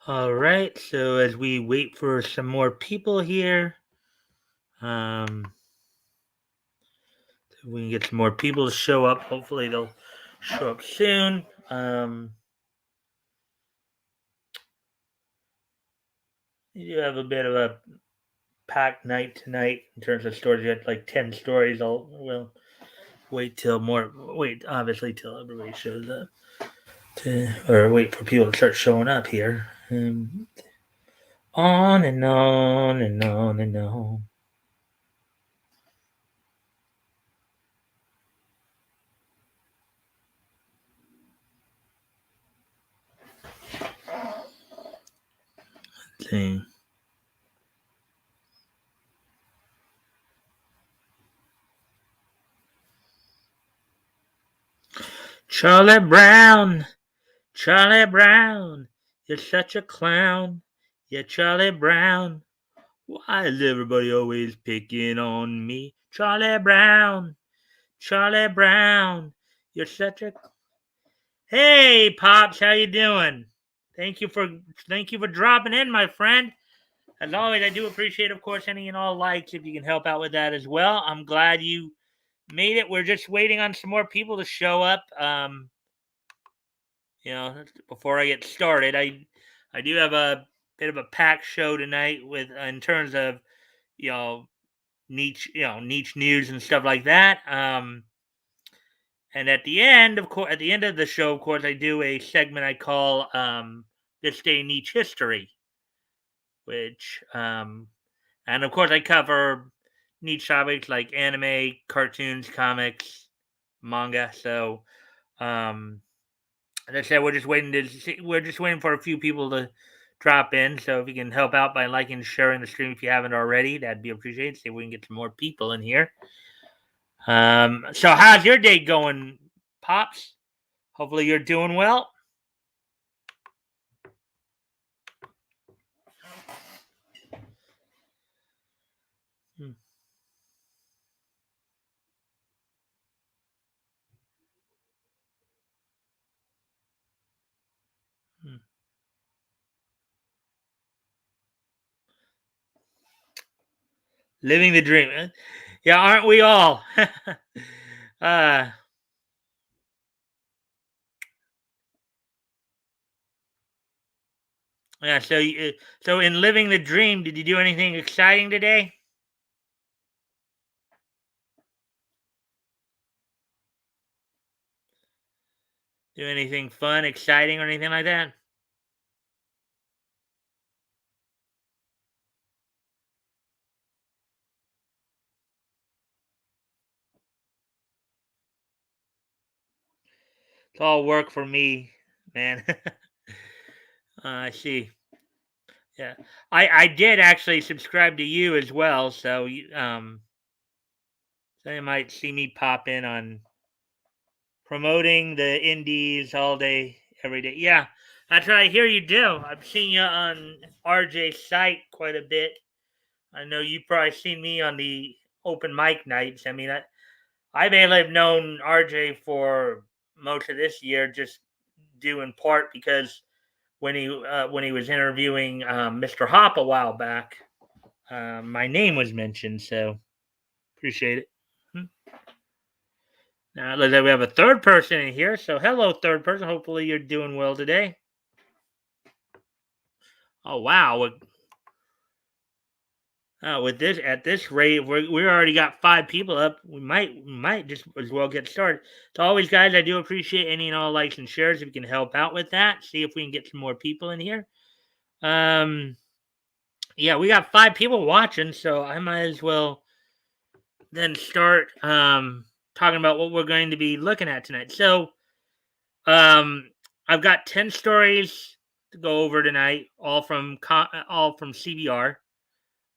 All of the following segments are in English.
All right, so as we wait for some more people here, so we can get some more people to show up. Hopefully, they'll show up soon. You do have a bit of a packed night tonight in terms of stories. You had like 10 stories. We'll wait till more. Wait, obviously, till everybody shows up. Or wait for people to start showing up here. On and on and on and on. See. Charlie Brown, Charlie Brown, you're such a clown. Yeah, Charlie Brown. Why is everybody always picking on me? Charlie Brown, Charlie Brown, you're such a. Hey, Pops, how you doing? Thank you for dropping in, my friend. As always, I do appreciate, of course, any and all likes if you can help out with that as well. I'm glad you made it. We're just waiting on some more people to show up. Before I get started, I do have a bit of a packed show tonight with in terms of you know niche news and stuff like that. And at the end of the show, of course, I do a segment I call "This Day in Niche History," which and of course I cover niche topics like anime, cartoons, comics, manga. So, as I said, we're just waiting for a few people to drop in. So if you can help out by liking and sharing the stream if you haven't already, that'd be appreciated. See if we can get some more people in here. So how's your day going, Pops? Hopefully you're doing well. Hmm. Hmm. Living the dream. Yeah, aren't we all? uh, yeah. So in living the dream, did you do anything exciting today? Do anything fun, exciting, or anything like that? It's all work for me, man. I see. Yeah, I did actually subscribe to you as well, so so you might see me pop in on promoting the indies all day, every day. Yeah, that's what I hear you do. I've seen you on RJ's site quite a bit. I know you've probably seen me on the open mic nights. I mean, I may have known RJ for most of this year, just due in part because when he was interviewing Mr. Hop a while back, my name was mentioned. So appreciate it. Hmm. Now it looks like we have a third person in here. So hello, third person. Hopefully you're doing well today. Oh wow! With this at this rate, we already got 5 people up. We might just as well get started. So always, guys, I do appreciate any and all likes and shares if you can help out with that. See if we can get some more people in here. Um, yeah, we got 5 people watching, so I might as well then start talking about what we're going to be looking at tonight. So um, I've got 10 stories to go over tonight, all from CBR.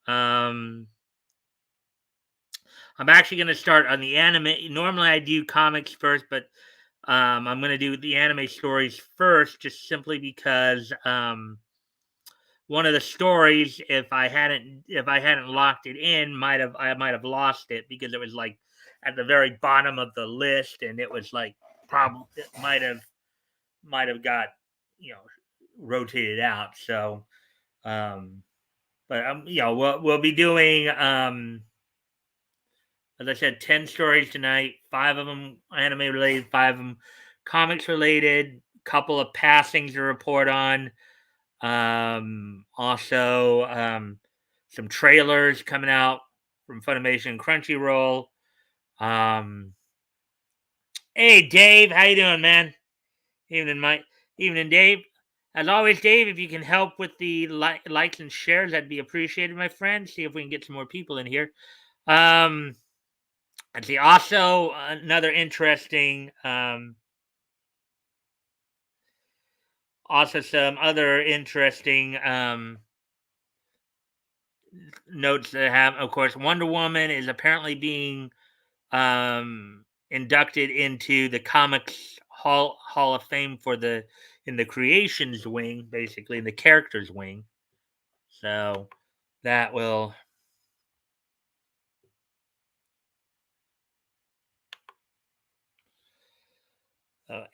Um, I'm actually going to start on the anime. Normally, I do comics first, but I'm going to do the anime stories first, just simply because one of the stories, if I hadn't locked it in, I might have lost it because it was like at the very bottom of the list, and it was like probably it might have got you know rotated out. So, but we'll be doing as I said, 10 stories tonight. 5 of them anime related, 5 of them comics related. Couple of passings to report on. Also, some trailers coming out from Funimation and Crunchyroll. Um, hey, Dave, how you doing, man? Evening, Mike. Evening, Dave. As always, Dave, if you can help with the likes and shares, that'd be appreciated, my friend. See if we can get some more people in here. I see. Also, another interesting, also some other interesting notes that I have. Of course, Wonder Woman is apparently being inducted into the Comics Hall of Fame for the in the creations wing, basically in the characters wing. So that will.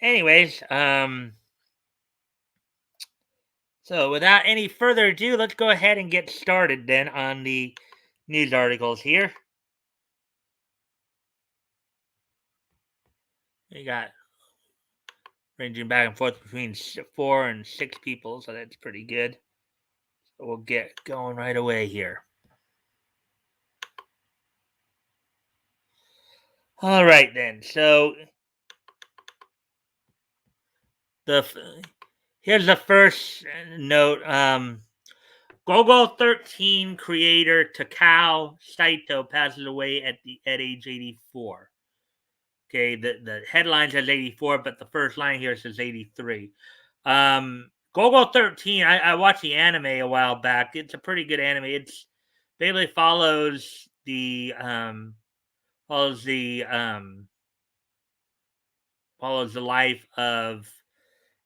Anyways, so without any further ado, let's go ahead and get started then on the news articles here. We got ranging back and forth between 4 and 6 people, so that's pretty good. So we'll get going right away here. All right then. So here's the first note. Gogo 13 creator Takao Saito passes away at age 84. Okay, the headline says 84, but the first line here says 83. Gogo 13, I watched the anime a while back. It's a pretty good anime. It's basically follows the life of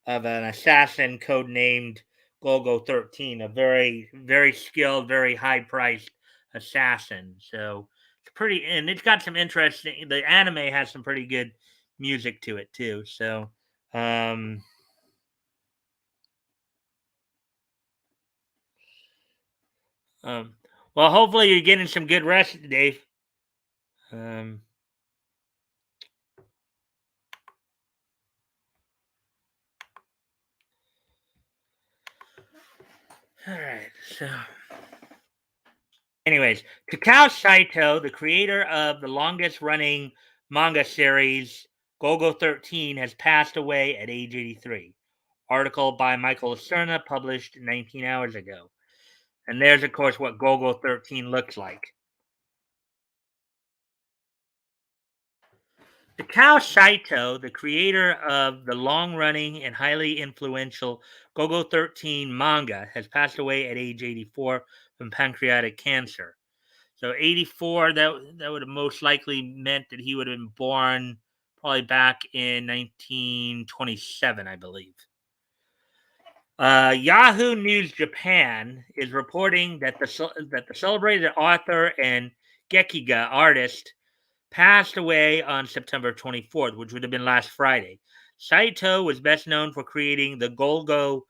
an assassin codenamed Gogo 13, a very, very skilled, very high priced assassin. So it's pretty, and it's got some interesting, the anime has some pretty good music to it too. So, um, um, well, hopefully you're getting some good rest, Dave. Um, all right. So, anyways, Takao Saito, the creator of the longest running manga series, Gogo 13, has passed away at age 83. Article by Michael Cerna, published 19 hours ago. And there's, of course, what Gogo 13 looks like. Takao Saito, the creator of the long-running and highly influential Gogo 13 manga, has passed away at age 84 from pancreatic cancer. So 84, that would have most likely meant that he would have been born probably back in 1927, I believe. Yahoo News Japan is reporting that the celebrated author and Gekiga artist passed away on September 24th, which would have been last Friday. Saito was best known for creating the Golgo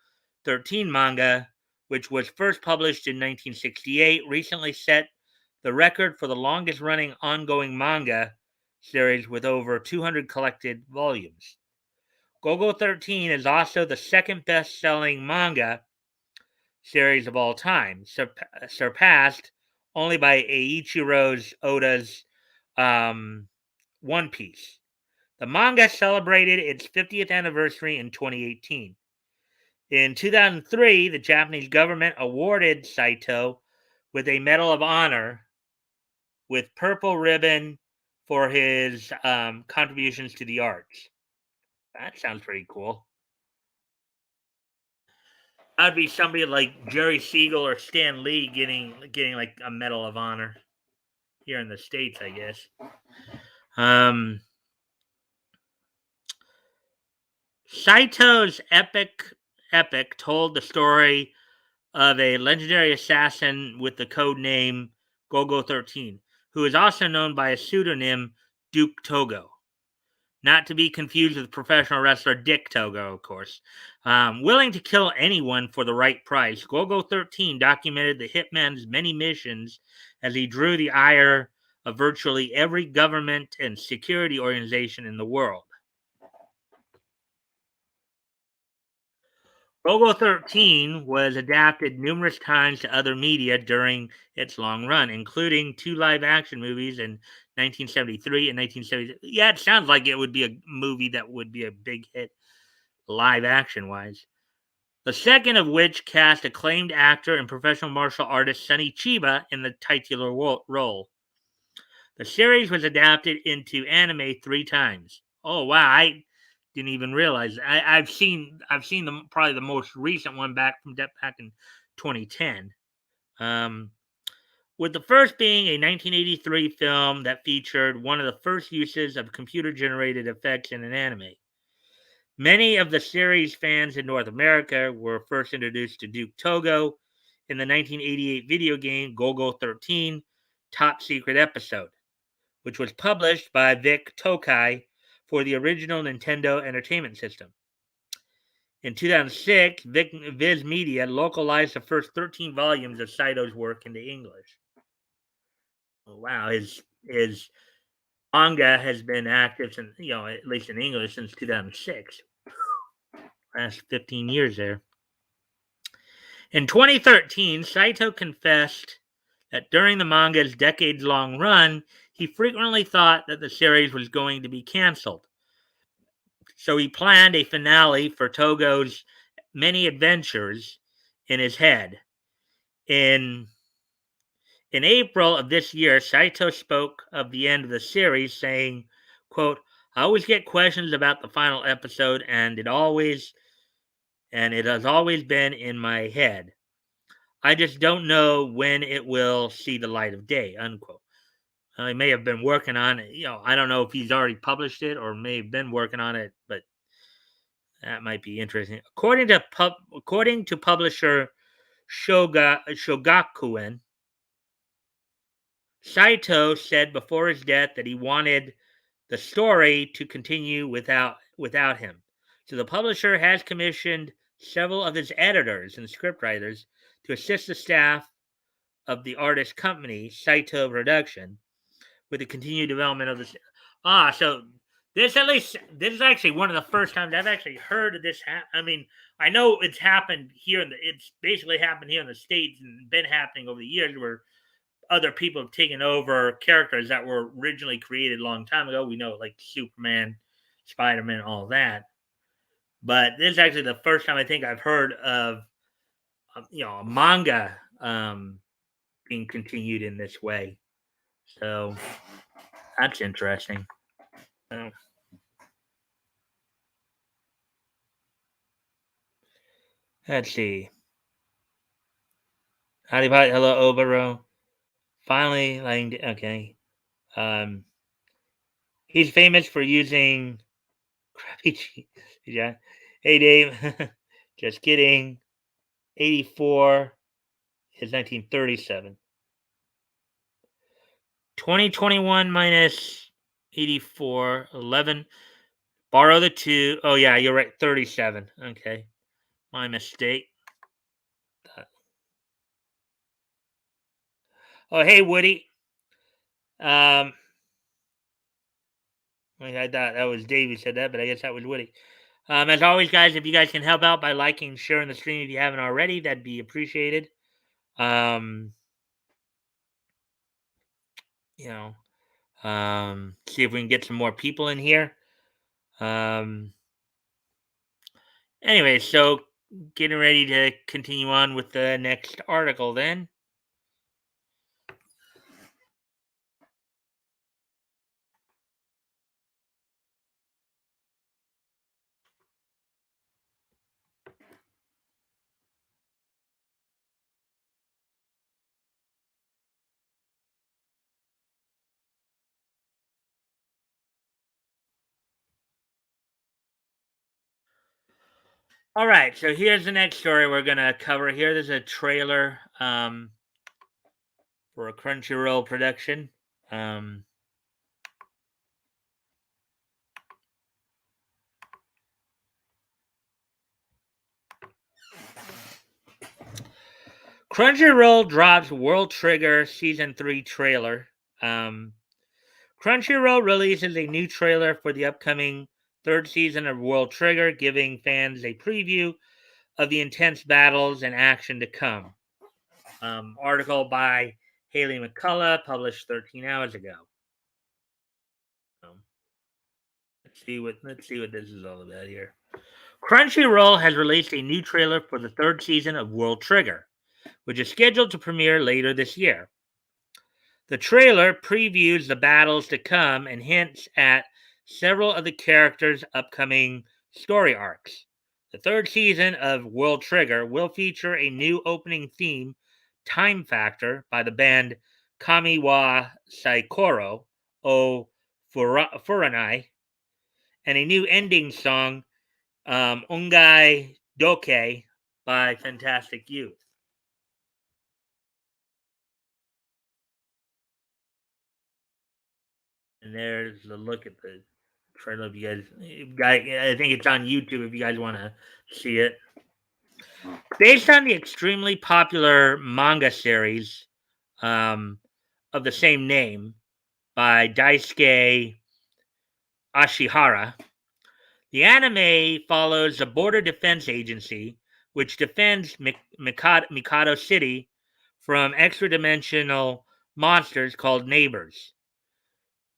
13 manga, which was first published in 1968, recently set the record for the longest running ongoing manga series with over 200 collected volumes. Golgo 13 is also the second best selling manga series of all time, surpassed only by Eiichiro Oda's One Piece. The manga celebrated its 50th anniversary in 2018. In 2003, the Japanese government awarded Saito with a Medal of Honor with purple ribbon for his contributions to the arts. That sounds pretty cool. That'd be somebody like Jerry Siegel or Stan Lee getting like a Medal of Honor here in the States, I guess. Saito's epic told the story of a legendary assassin with the code name Gogo 13, who is also known by a pseudonym Duke Togo. not to be confused with professional wrestler Dick Togo, of course. Willing to kill anyone for the right price, Gogo 13 documented the hitman's many missions as he drew the ire of virtually every government and security organization in the world. Gogo 13 was adapted numerous times to other media during its long run, including two live action movies in 1973 and 1970. Yeah, it sounds like it would be a movie that would be a big hit live action wise. The second of which cast acclaimed actor and professional martial artist Sonny Chiba in the titular role. The series was adapted into anime three times. Oh wow, I didn't even realize. I've seen probably the most recent one back in 2010. Um, with the first being a 1983 film that featured one of the first uses of computer generated effects in an anime. Many of the series fans in North America were first introduced to Duke Togo in the 1988 video game Gogo 13 Top Secret Episode, which was published by Vic Tokai for the original Nintendo Entertainment System. In 2006, Viz Media localized the first 13 volumes of Saito's work into English. Oh, wow, his manga has been active since, at least in English, since 2006. Last 15 years there. In 2013, Saito confessed that during the manga's decades long run, he frequently thought that the series was going to be canceled. So he planned a finale for Togo's many adventures in his head. In in April of this year, Saito spoke of the end of the series, saying, quote, I always get questions about the final episode and it has always been in my head. I just don't know when it will see the light of day, unquote. He may have been working on it. I don't know if he's already published it or may have been working on it, but that might be interesting. According to publisher Shogakuen, Saito said before his death that he wanted the story to continue without him. So the publisher has commissioned several of his editors and scriptwriters to assist the staff of the artist company Saito Production with the continued development of this. So this is actually one of the first times I've actually heard of this. I mean, I know it's happened here it's basically happened here in the States and been happening over the years where other people have taken over characters that were originally created a long time ago. We know like Superman, Spider-Man, all that. But this is actually the first time I think I've heard of a manga being continued in this way. So that's interesting. So, let's see. Howdy, bye. Hello, Obero. Finally, okay. Um, he's famous for using crappy yeah. Hey, Dave. Just kidding. 84 is 1937. 2021 minus 84, 11. Borrow the 2. Oh, yeah, you're right. 37. Okay. My mistake. Oh, hey, Woody. Um, I thought that was Dave who said that, but I guess that was Woody. As always, guys, if you guys can help out by liking, sharing the stream if you haven't already, that'd be appreciated. Um, you know, see if we can get some more people in here. Um, anyway, so getting ready to continue on with the next article then. All right, so here's the next story we're gonna cover here. There's a trailer for a Crunchyroll production. Um, Crunchyroll drops World Trigger Season 3 trailer. Um, Crunchyroll releases a new trailer for the upcoming third season of World Trigger, giving fans a preview of the intense battles and action to come. Article by Haley McCullough, published 13 hours ago. Um, let's see what this is all about here. Crunchyroll has released a new trailer for the third season of World Trigger, which is scheduled to premiere later this year. The trailer previews the battles to come and hints at several of the characters' upcoming story arcs. The third season of World Trigger will feature a new opening theme, Time Factor, by the band Kamiwa Saikoro o Furanai, and a new ending song, Ungai Doke, by Fantastic Youth. And there's a look at the trailer. If you guys, I think it's on YouTube if you guys want to see it. Based on the extremely popular manga series of the same name by Daisuke Ashihara, the anime follows the Border Defense Agency, which defends Mikado City from extra-dimensional monsters called neighbors.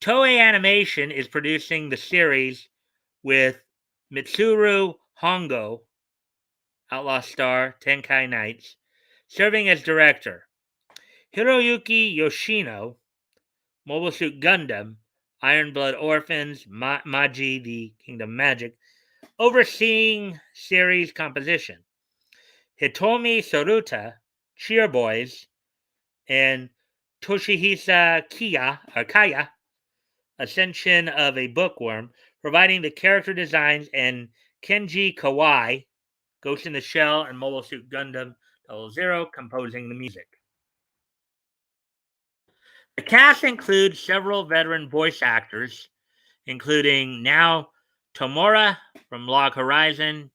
Toei Animation is producing the series with Mitsuru Hongo, Outlaw Star, Tenkai Knights, serving as director. Hiroyuki Yoshino, Mobile Suit Gundam, Iron Blood Orphans, Maji, the Kingdom Magic, overseeing series composition. Hitomi Soruta, Cheer Boys, and Toshihisa Kaya, Ascension of a Bookworm, providing the character designs, and Kenji Kawai, Ghost in the Shell and Mobile Suit Gundam 00, composing the music. The cast includes several veteran voice actors, including now Tomura from Log Horizon,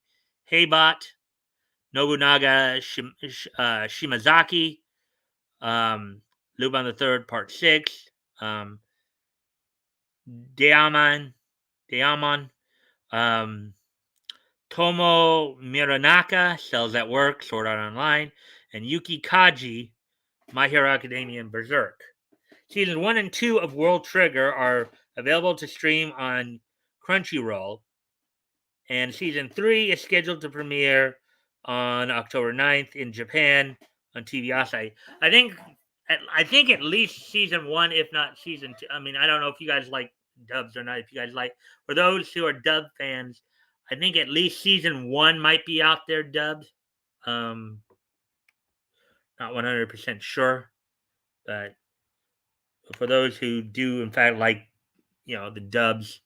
Heibot, Nobunaga Shimazaki, Luban the Third Part 6, Daemon, Tomo Miranaka, Cells at Work, Sword Art Online, and Yuki Kaji, My Hero Academia and Berserk. Seasons 1 and 2 of World Trigger are available to stream on Crunchyroll, and Season 3 is scheduled to premiere on October 9th in Japan on TV Asahi. I think at least Season 1, if not Season 2. I mean, I don't know if you guys like dubs or not. If you guys like, for those who are dub fans, I think at least Season 1 might be out there dubbed. Not 100% sure, but for those who do, in fact, like, the dubs,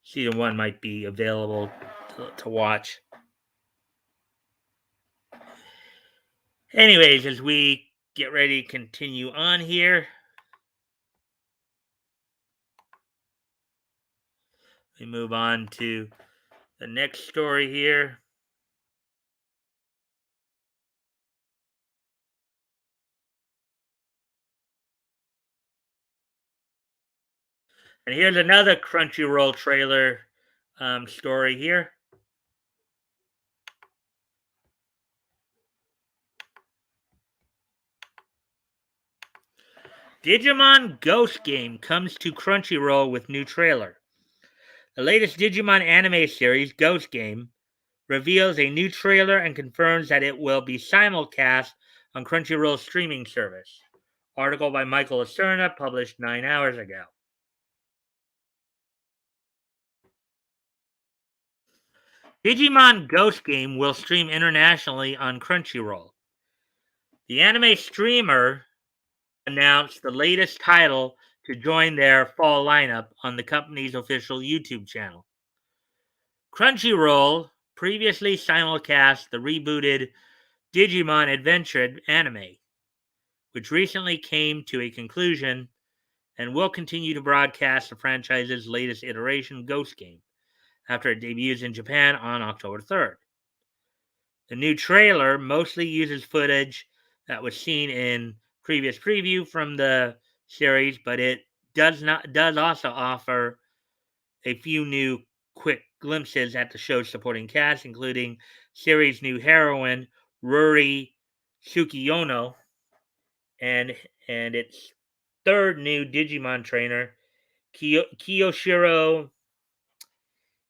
Season 1 might be available to watch. Anyways, as we get ready to continue on here, we move on to the next story here. And here's another Crunchyroll trailer story here. Digimon Ghost Game comes to Crunchyroll with new trailer. The latest Digimon anime series, Ghost Game, reveals a new trailer and confirms that it will be simulcast on Crunchyroll's streaming service. Article by Michael Acerna, published 9 hours ago. Digimon Ghost Game will stream internationally on Crunchyroll. The anime streamer announced the latest title to join their fall lineup on the company's official YouTube channel. Crunchyroll previously simulcast the rebooted Digimon Adventure anime, which recently came to a conclusion, and will continue to broadcast the franchise's latest iteration, Ghost Game, after it debuts in Japan on October 3rd. The new trailer mostly uses footage that was seen in previous preview from the series, but it does also offer a few new quick glimpses at the show's supporting cast, including series' new heroine Ruri Tsukiyono and its third new Digimon trainer Kiyoshiro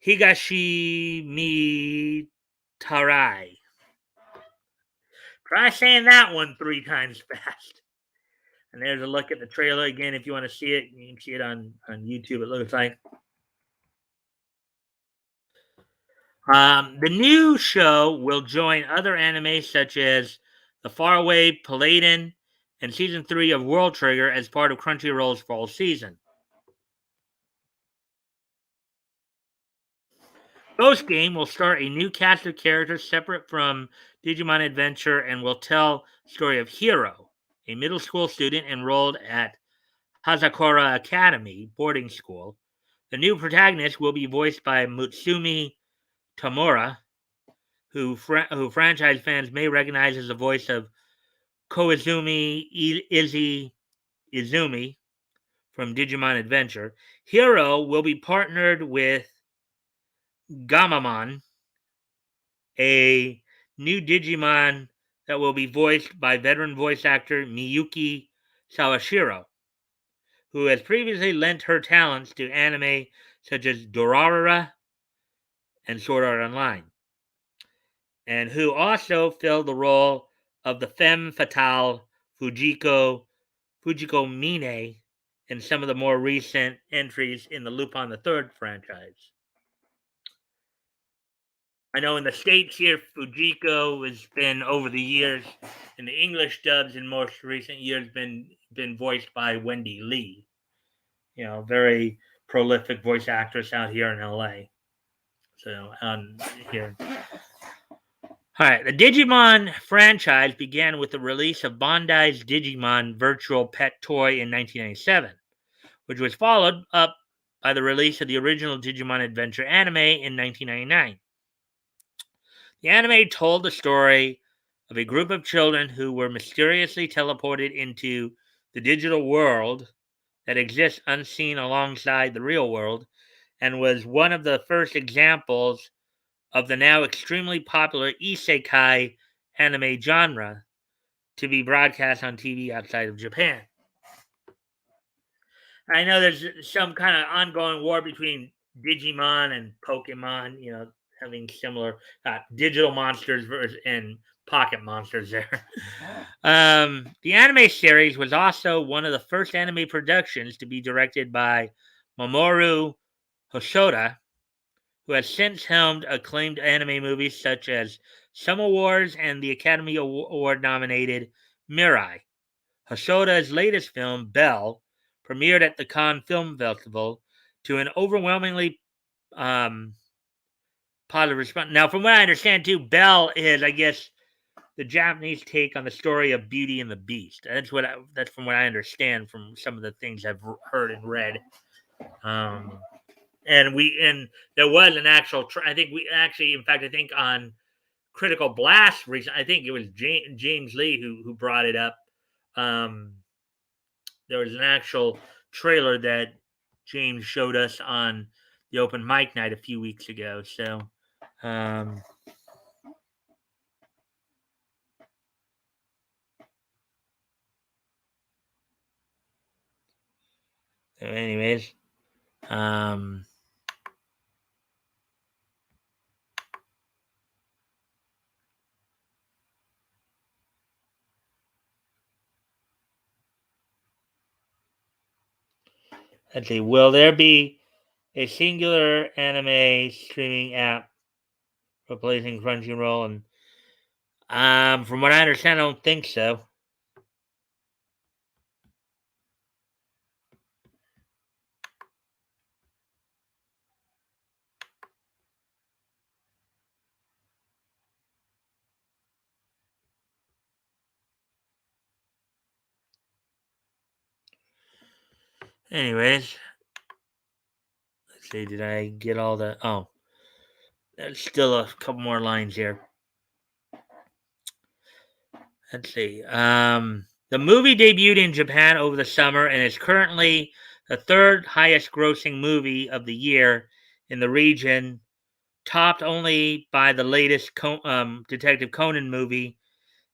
Higashimi Tarai. Try saying that one 3 times fast. And there's a look at the trailer again. If you want to see it, you can see it on YouTube. It looks like the new show will join other anime such as The Faraway Paladin and season 3 of World Trigger as part of Crunchyroll's fall season. Ghost Game will start a new cast of characters separate from Digimon Adventure and will tell the story of Hiro, a middle school student enrolled at Hazakura Academy boarding school. The new protagonist will be voiced by Mutsumi Tamura, who franchise fans may recognize as the voice of Koizumi Izumi from Digimon Adventure. Hiro will be partnered with Gamamon, a new Digimon that will be voiced by veteran voice actor Miyuki Sawashiro, who has previously lent her talents to anime such as Dorarara and Sword Art Online, and who also filled the role of the femme fatale Fujiko Mine in some of the more recent entries in the Lupin the Third franchise. I know in the States here, Fujiko has been over the years in the English dubs in most recent years been voiced by Wendy Lee. You know, very prolific voice actress out here in LA. So here. All right, the Digimon franchise began with the release of Bandai's Digimon Virtual Pet Toy in 1997, which was followed up by the release of the original Digimon Adventure anime in 1999. The anime told the story of a group of children who were mysteriously teleported into the digital world that exists unseen alongside the real world, and was one of the first examples of the now extremely popular isekai anime genre to be broadcast on TV outside of Japan. I know there's some kind of ongoing war between Digimon and Pokemon, you know, having similar digital monsters versus and pocket monsters there. The anime series was also one of the first anime productions to be directed by Mamoru Hosoda, who has since helmed acclaimed anime movies such as Summer Wars and the Academy Award nominated Mirai. Hosoda's latest film, Belle, premiered at the Cannes Film Festival to an overwhelmingly um, positive response. Now, from what I understand, too, Belle is, I guess, the Japanese take on the story of Beauty and the Beast. That's from what I understand from some of the things I've heard and read. And there was an actual. I think we actually, in fact, I think on Critical Blast recent, I think it was James Lee who brought it up. There was an actual trailer that James showed us on the open mic night a few weeks ago. So, anyways, um, let's see. Will there be a singular anime streaming app replacing Crunchyroll? And from what I understand, I don't think so. Anyways, let's see. Did I get all the? Oh, there's still a couple more lines here. Let's see. The movie debuted in Japan over the summer and is currently the third highest grossing movie of the year in the region, topped only by the latest Detective Conan movie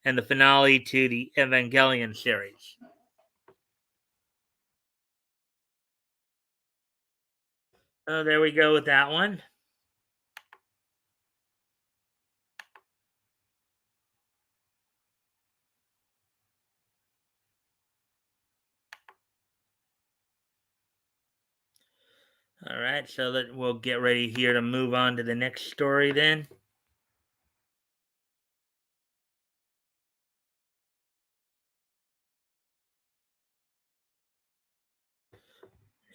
and the finale to the Evangelion series. So there we go with that one. All right, so we'll get ready here to move on to the next story then.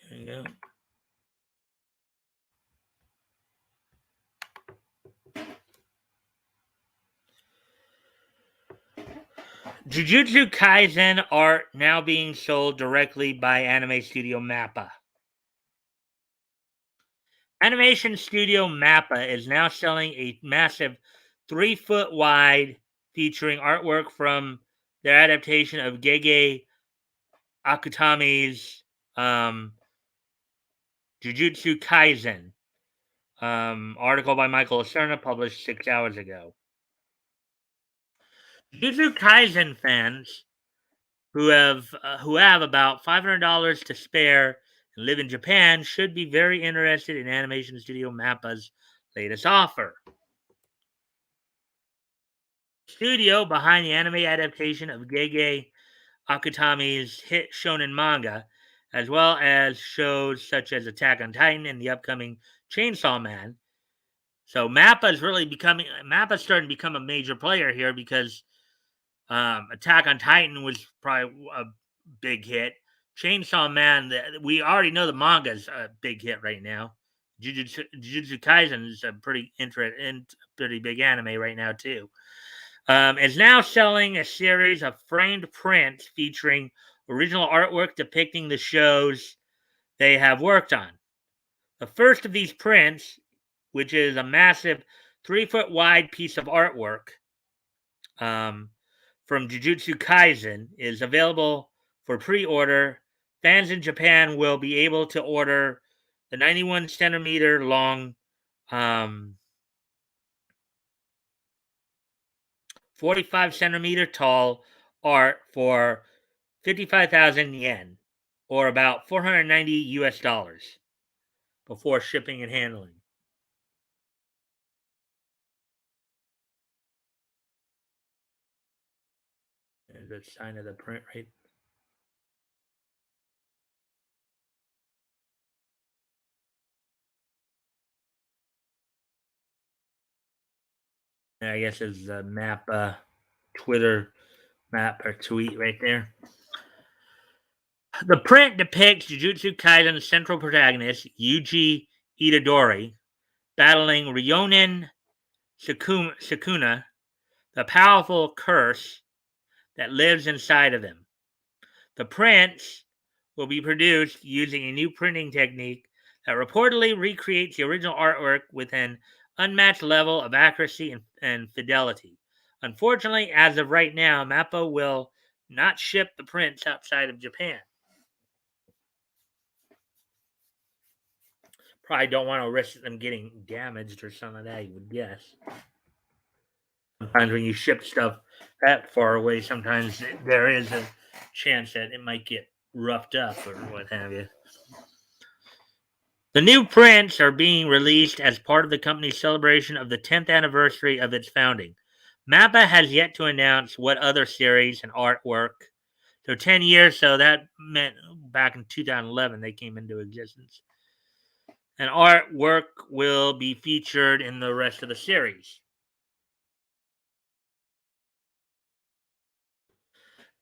There you go. Jujutsu Kaisen art now being sold directly by anime studio Mappa. Animation studio Mappa is now selling a massive 3 foot wide featuring artwork from their adaptation of Gege Akutami's Jujutsu Kaisen. Article by Michael Lacerna published 6 hours ago. Jujutsu Kaisen fans who have about $500 to spare and live in Japan should be very interested in Animation Studio Mappa's latest offer. Studio behind the anime adaptation of Gege Akutami's hit shonen manga, as well as shows such as Attack on Titan and the upcoming Chainsaw Man. So Mappa's starting to become a major player here because Attack on Titan was probably a big hit. Chainsaw Man, we already know the manga's a big hit right now. Jujutsu Kaisen is a pretty pretty big anime right now too. Is now selling a series of framed prints featuring original artwork depicting the shows they have worked on. The first of these prints, which is a massive 3 foot wide piece of artwork, um, from Jujutsu Kaisen is available for pre-order. Fans in Japan will be able to order the 91 centimeter long, 45 centimeter tall art for 55,000 yen, or about 490 US dollars, before shipping and handling. There's a sign of the print right. I guess it's a map, Twitter map or tweet right there. The print depicts Jujutsu Kaisen's central protagonist, Yuji Itadori, battling Ryonin Sukuna, the powerful curse that lives inside of him. The prints will be produced using a new printing technique that reportedly recreates the original artwork with an unmatched level of accuracy and fidelity. Unfortunately, as of right now, Mappa will not ship the prints outside of Japan. Probably don't want to risk them getting damaged or something like that, you would guess. Sometimes when you ship stuff that far away, sometimes there is a chance that it might get roughed up or what have you. The new prints are being released as part of the company's celebration of the 10th anniversary of its founding. Mappa has yet to announce what other series and artwork. So 10 years, so that meant back in 2011 they came into existence. And artwork will be featured in the rest of the series.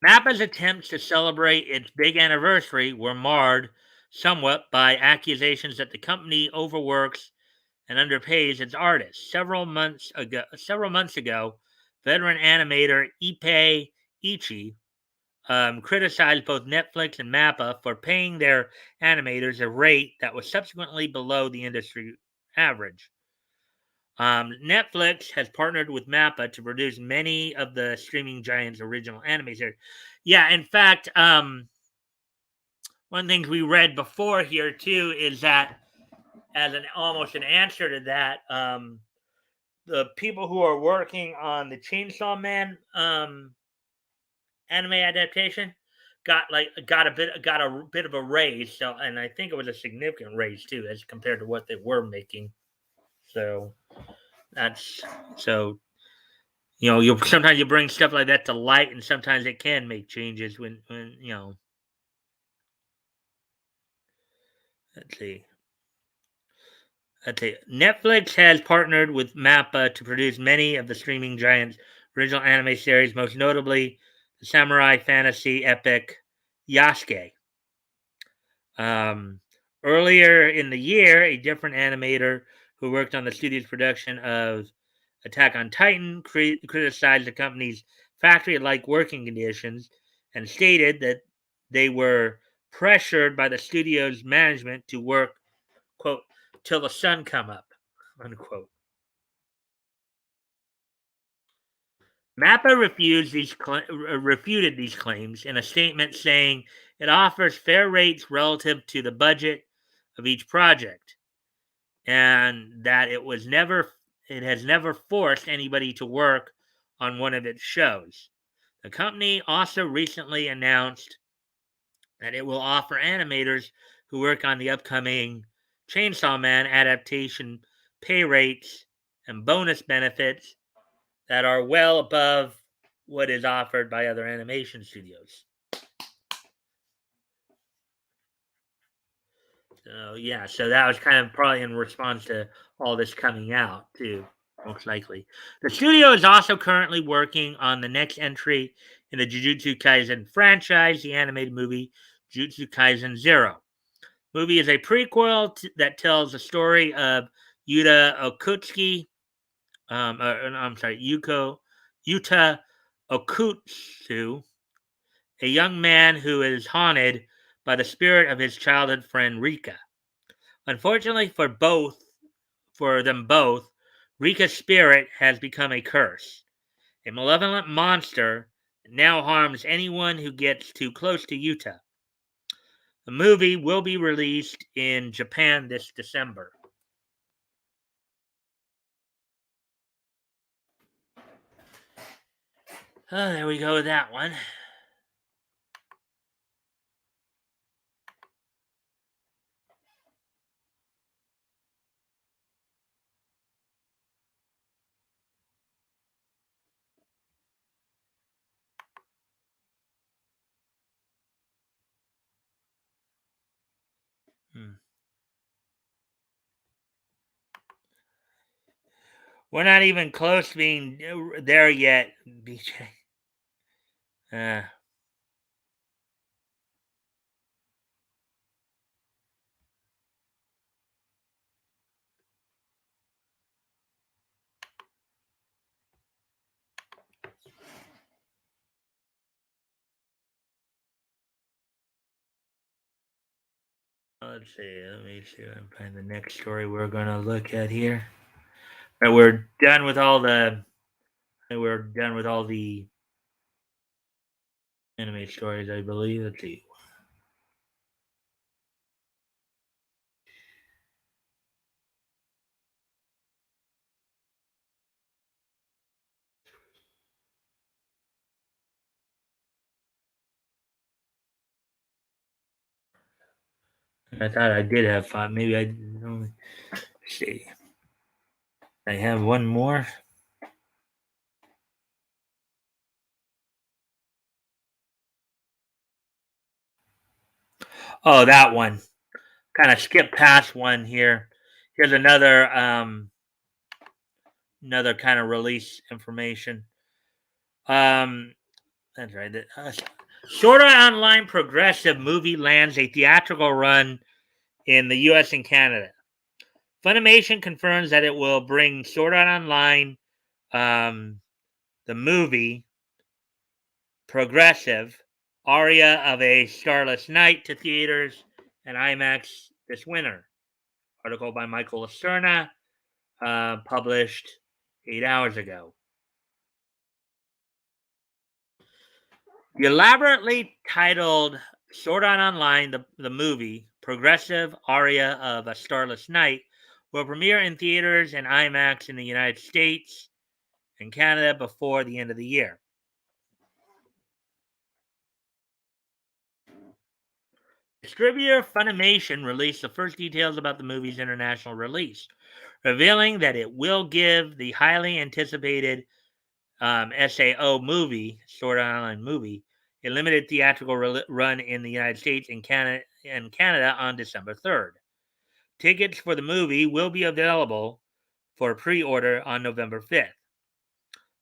Mappa's attempts to celebrate its big anniversary were marred somewhat by accusations that the company overworks and underpays its artists. Several months ago, veteran animator Ippei Ichi criticized both Netflix and Mappa for paying their animators a rate that was subsequently below the industry average. Netflix has partnered with MAPPA to produce many of the streaming giant's original anime series. Yeah, in fact, one of the things we read before here too is that, as an almost an answer to that, the people who are working on the Chainsaw Man anime adaptation got a bit of a raise. So, and I think it was a significant raise too, as compared to what they were making. So that's so you sometimes you bring stuff like that to light, and sometimes it can make changes when let's see. Okay, Netflix has partnered with MAPPA to produce many of the streaming giant's original anime series, most notably the samurai fantasy epic Yasuke. Um, Earlier in the year, a different animator who worked on the studio's production of Attack on Titan criticized the company's factory like working conditions and stated that they were pressured by the studio's management to work, quote, till the sun come up, unquote. MAPPA refuted these claims in a statement saying it offers fair rates relative to the budget of each project, and that it has never forced anybody to work on one of its shows. The company also recently announced that it will offer animators who work on the upcoming Chainsaw Man adaptation pay rates and bonus benefits that are well above what is offered by other animation studios. So yeah, so that was kind of probably in response to all this coming out too, most likely. The studio is also currently working on the next entry in the Jujutsu Kaisen franchise, the animated movie Jujutsu Kaisen Zero. The movie is a prequel that tells the story of Yuta Okutsuki, I'm sorry, Yuta Okutsu, a young man who is haunted by the spirit of his childhood friend Rika. Unfortunately for them both, Rika's spirit has become a curse, a malevolent monster that now harms anyone who gets too close to Yuta. The movie will be released in Japan this December. Oh, there we go with that one. Hmm. We're not even close to being there yet, BJ. Uh, let's see. Let me see if I can find the next story we're going to look at here. All right, we're done with all the. We're done with all the anime stories, I believe. Let's see. I thought I did have five. Maybe I didn't. Let's see. I have one more. Oh, that one. Kind of skip past one here. Here's another kind of release information. That's right. Sword Art Online Progressive movie lands a theatrical run in the U.S. and Canada. Funimation confirms that it will bring Sword Art Online, um, the movie Progressive, Aria of a Starless Night, to theaters and IMAX this winter. Article by Michael Lacerna. published 8 hours ago. The elaborately titled Sword Art Online, the movie, progressive aria of A Starless Night, will premiere in theaters and IMAX in the United States and Canada before the end of the year. Distributor Funimation released the first details about the movie's international release, revealing that it will give the highly anticipated SAO movie, Sword Art Online movie, a limited theatrical run in the United States and Canada on December 3rd. Tickets for the movie will be available for pre-order on November 5th.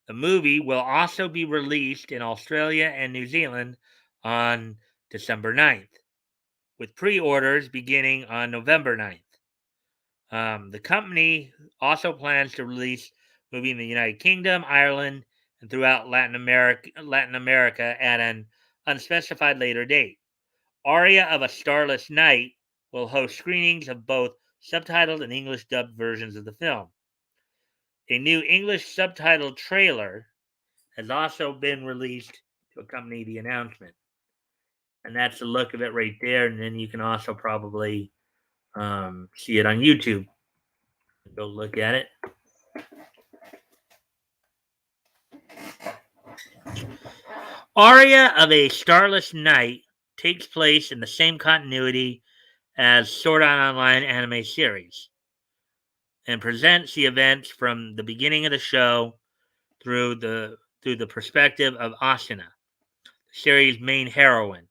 The movie will also be released in Australia and New Zealand on December 9th, with pre-orders beginning on November 9th. The company also plans to release the movie in the United Kingdom, Ireland, and throughout Latin America at an unspecified later date. Aria of a Starless Night will host screenings of both subtitled and English dubbed versions of the film. A new English subtitled trailer has also been released to accompany the announcement. And that's the look of it right there. And then you can also probably see it on YouTube. Go look at it. Aria of a Starless Night takes place in the same continuity as Sword Art Online anime series and presents the events from the beginning of the show through the perspective of Asuna, the series' main heroine.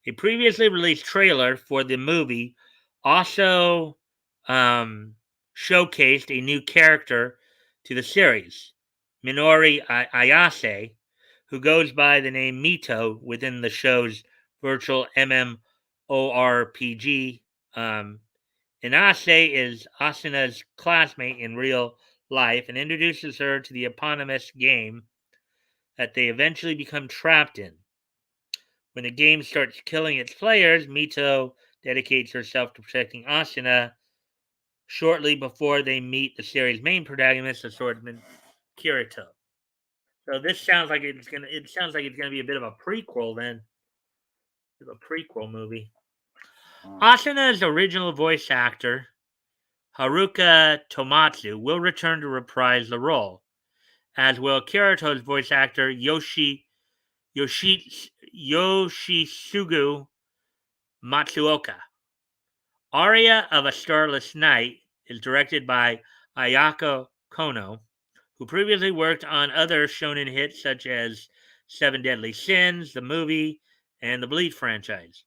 A previously released trailer for the movie also showcased a new character to the series, Minori Ayase, who goes by the name Mito within the show's virtual MMORPG. Inase is Asuna's classmate in real life and introduces her to the eponymous game that they eventually become trapped in. When the game starts killing its players, Mito dedicates herself to protecting Asuna shortly before they meet the series' main protagonist, the swordsman Kirito. So this sounds like it's gonna be a bit of a prequel then. A prequel movie. Asuna's original voice actor, Haruka Tomatsu, will return to reprise the role, as will Kirito's voice actor Yoshisugu Matsuoka. Aria of a Starless Night is directed by Ayako Kono, who previously worked on other shonen hits such as Seven Deadly Sins, the movie, and the Bleach franchise.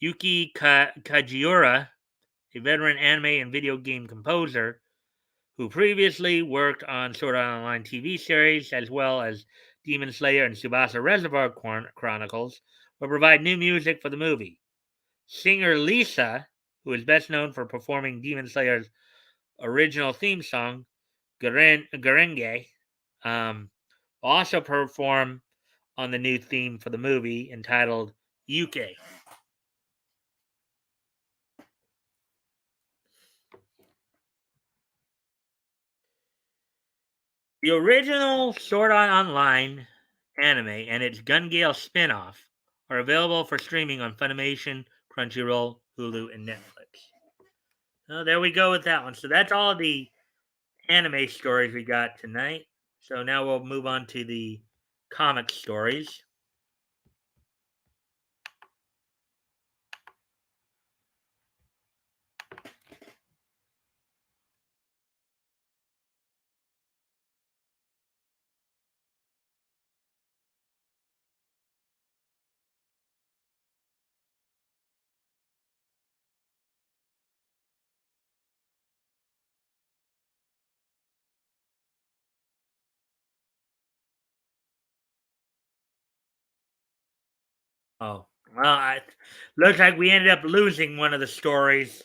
Yuki Kajiura, a veteran anime and video game composer, who previously worked on Sword Art Online TV series as well as Demon Slayer and Tsubasa Reservoir Chronicles, will provide new music for the movie. Singer Lisa, who is best known for performing Demon Slayer's original theme song, Garenge, will also perform on the new theme for the movie entitled Yuke. The original Sword Art Online anime and its Gun Gale spin-off are available for streaming on Funimation, Crunchyroll, Hulu, and Netflix. Oh, there we go with that one. So that's all the anime stories we got tonight. So now we'll move on to the comic stories. Oh, well, looks like we ended up losing one of the stories.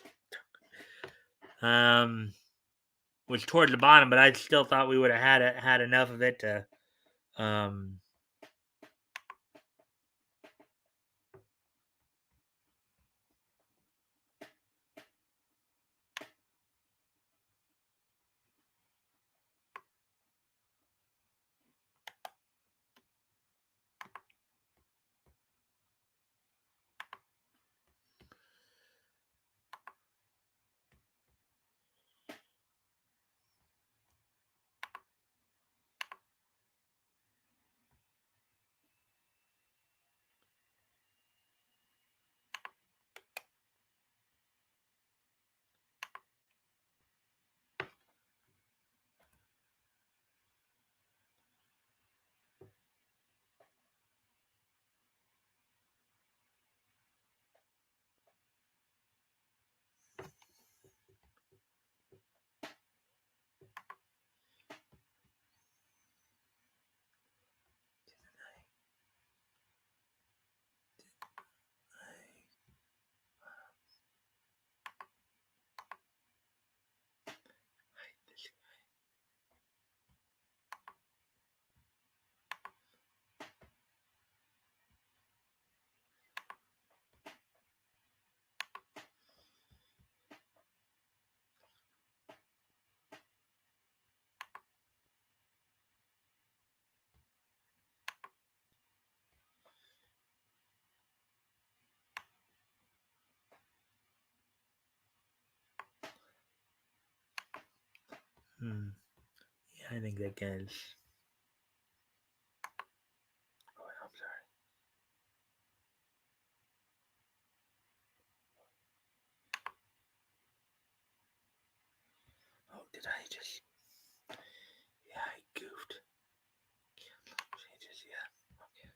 Was towards the bottom, but I still thought we would have had enough of it to um, Yeah, I think that guy's. Oh, I'm sorry. Oh, did I just? Yeah, I goofed. Changes, yeah. Okay.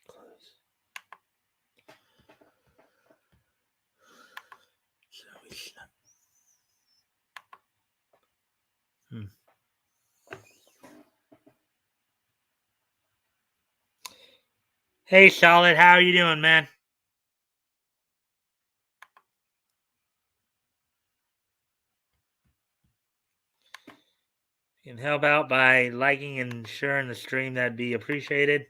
Close. So we snap. Hey, Solid, how are you doing, man? You can help out by liking and sharing the stream. That'd be appreciated.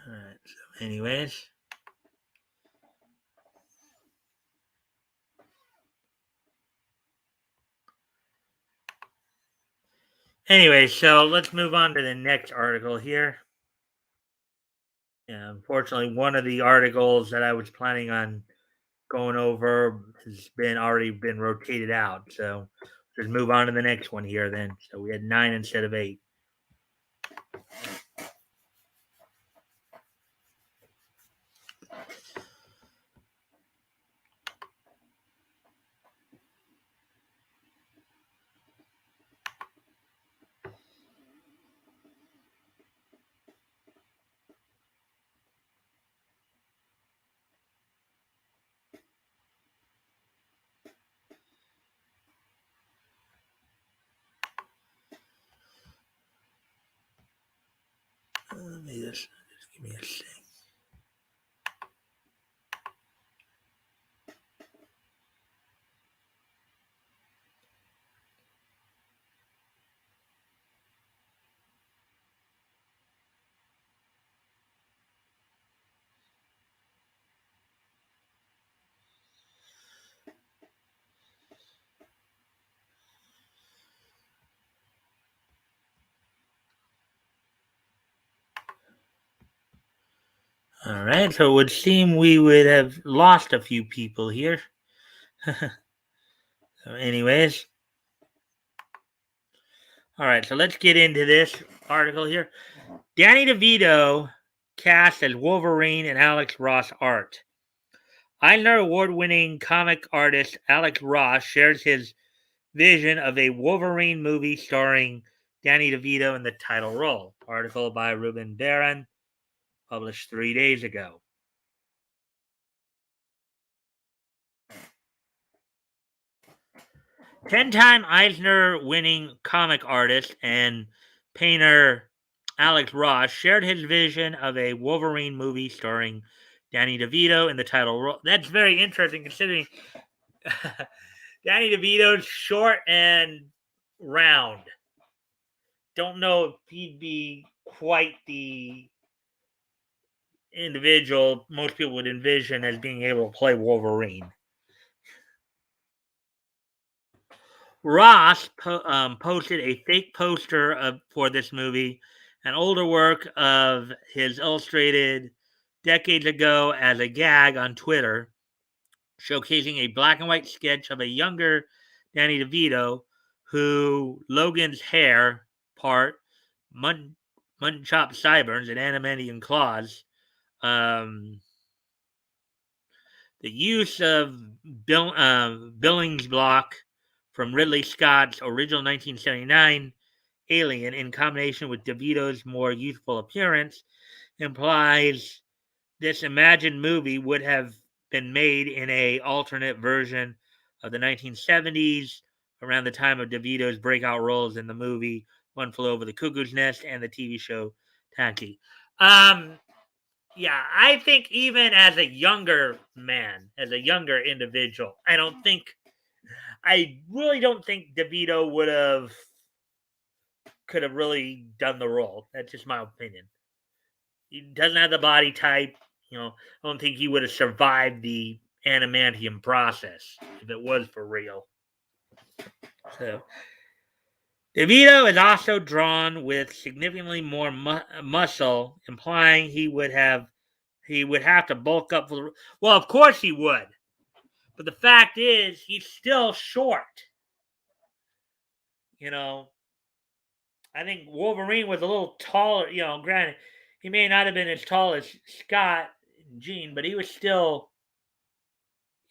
All right. So, anyways. Anyway, so let's move on to the next article here. Yeah, unfortunately, one of the articles that I was planning on going over has been already been rotated out. So let's move on to the next one here then. So we had 9 instead of 8. Let me just give me a second. All right, so it would seem we would have lost a few people here. So, anyways, all right, so let's get into this article here. Danny DeVito cast as Wolverine and Alex Ross art. Eisner Award-winning comic artist Alex Ross shares his vision of a Wolverine movie starring Danny DeVito in the title role. Article by Ruben Barron, published 3 days ago. 10-time Eisner-winning comic artist and painter Alex Ross shared his vision of a Wolverine movie starring Danny DeVito in the title role. That's very interesting considering Danny DeVito's short and round. Don't know if he'd be quite the individual most people would envision as being able to play Wolverine. Ross posted a fake poster for this movie, an older work of his illustrated decades ago as a gag on Twitter, showcasing a black and white sketch of a younger Danny DeVito who Logan's hair part, mutton chop sideburns, and adamantium claws. The use of Billings block from Ridley Scott's original 1979 Alien in combination with DeVito's more youthful appearance implies this imagined movie would have been made in a alternate version of the 1970s around the time of DeVito's breakout roles in the movie One Flew Over the Cuckoo's Nest and the TV show Taxi. Um, yeah, I think even as a younger man, as a younger individual, I really don't think DeVito could have really done the role. That's just my opinion. He doesn't have the body type. I don't think he would have survived the adamantium process if it was for real. So DeVito is also drawn with significantly more muscle, implying he would have to bulk up for the. Well, of course he would, but the fact is he's still short. You know, I think Wolverine was a little taller. Granted, he may not have been as tall as Scott and Gene, but he was still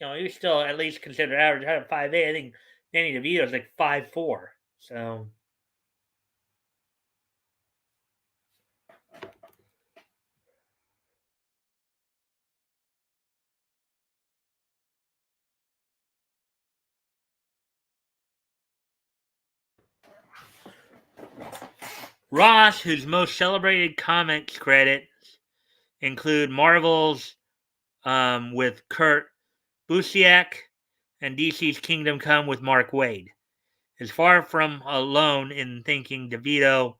at least considered average height of 5'8". I think Danny DeVito is like 5'4". So Ross, whose most celebrated comics credits include Marvel's with Kurt Busiek and DC's Kingdom Come with Mark Waid, is far from alone in thinking DeVito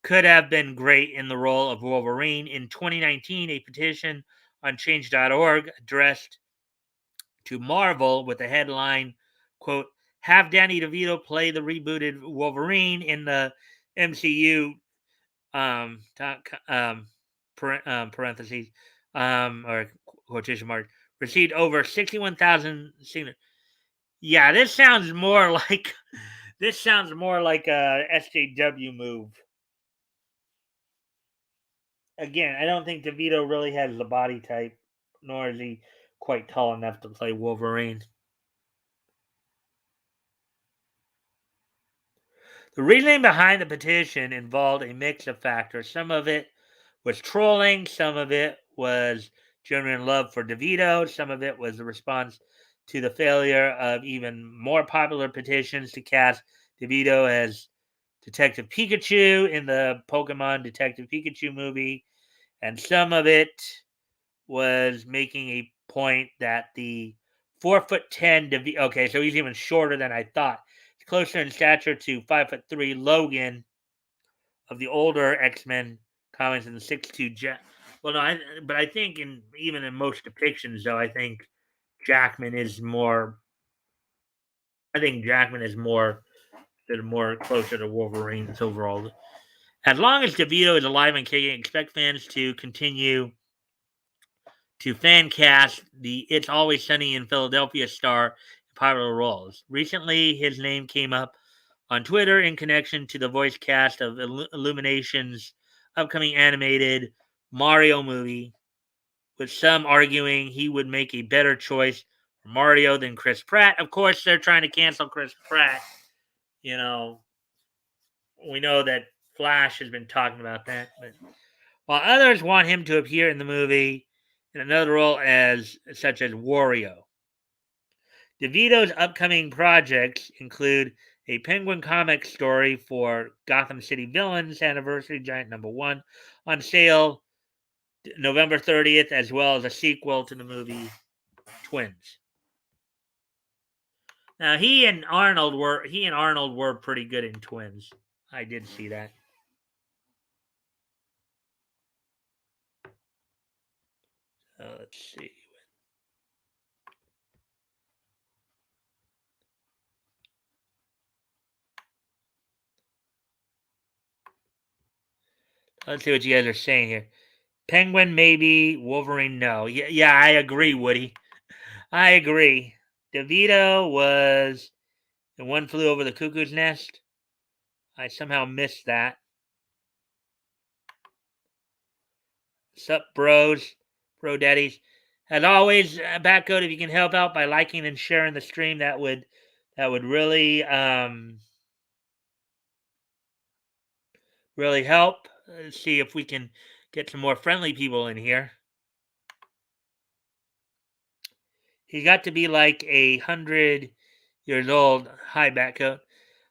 could have been great in the role of Wolverine. In 2019, a petition on change.org addressed to Marvel with the headline, quote, have Danny DeVito play the rebooted Wolverine in the MCU, um, parentheses, or quotation mark, received over 61,000 signatures. Yeah, this sounds more like a SJW move. Again, I don't think DeVito really has the body type, nor is he quite tall enough to play Wolverine. The reasoning behind the petition involved a mix of factors. Some of it was trolling, some of it was genuine love for DeVito, some of it was the response to the failure of even more popular petitions to cast DeVito as Detective Pikachu in the Pokemon Detective Pikachu movie, and some of it was making a point that the 4'10" DeVito, okay, so he's even shorter than I thought. He's closer in stature to 5'3" Logan of the older X-Men comics and the 6'2" Jack. Well, no, but I think even in most depictions, though, I think Jackman is more. I think Jackman is more closer to Wolverine's overall. As long as DeVito is alive and kicking, expect fans to continue to fan cast the It's Always Sunny in Philadelphia star in popular roles. Recently, his name came up on Twitter in connection to the voice cast of Illumination's upcoming animated Mario movie, with some arguing he would make a better choice for Mario than Chris Pratt. Of course, they're trying to cancel Chris Pratt. You know, we know that Flash has been talking about that, but while others want him to appear in the movie in another role such as Wario. DeVito's upcoming projects include a Penguin comic story for Gotham City Villains Anniversary Giant #1 on sale November 30th, as well as a sequel to the movie Twins. Now he and Arnold were pretty good in Twins. I did see that. Let's see. Let's see what you guys are saying here. Penguin, maybe. Wolverine, no. Yeah, I agree, Woody. I agree. DeVito was in One Flew Over the Cuckoo's Nest. I somehow missed that. Sup, bros, bro daddies. As always, Batcode, if you can help out by liking and sharing the stream, that would really really help. Let's see if we can get some more friendly people in here. He got to be like 100 years old. Hi, Batcoat.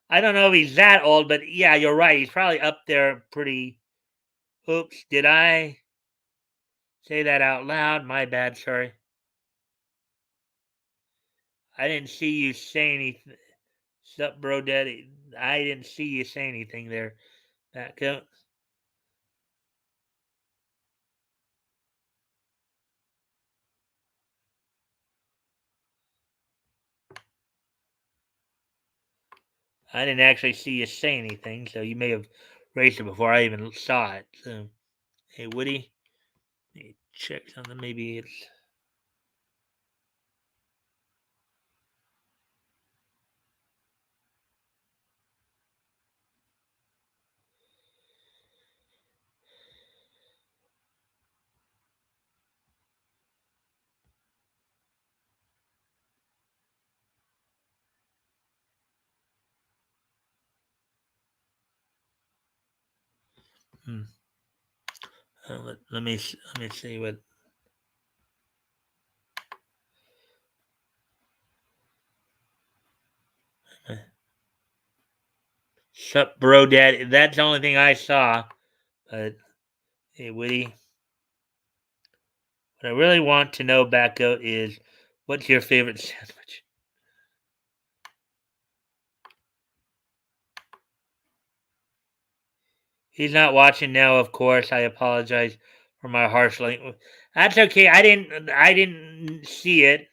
I don't know if he's that old, but yeah, you're right. He's probably up there pretty. Oops, did I say that out loud? My bad, sorry. I didn't see you say anything. Sup, bro, daddy? I didn't see you say anything there, Batcoat. I didn't actually see you say anything, so you may have raised it before I even saw it. So, hey, Woody, let me check something. Maybe it's. Hmm. Let me see what. Sup, bro, daddy? That's the only thing I saw. But hey, Woody, what I really want to know, Batcoat, is what's your favorite sandwich? He's not watching now, of course. I apologize for my harsh language. That's okay. I didn't see it.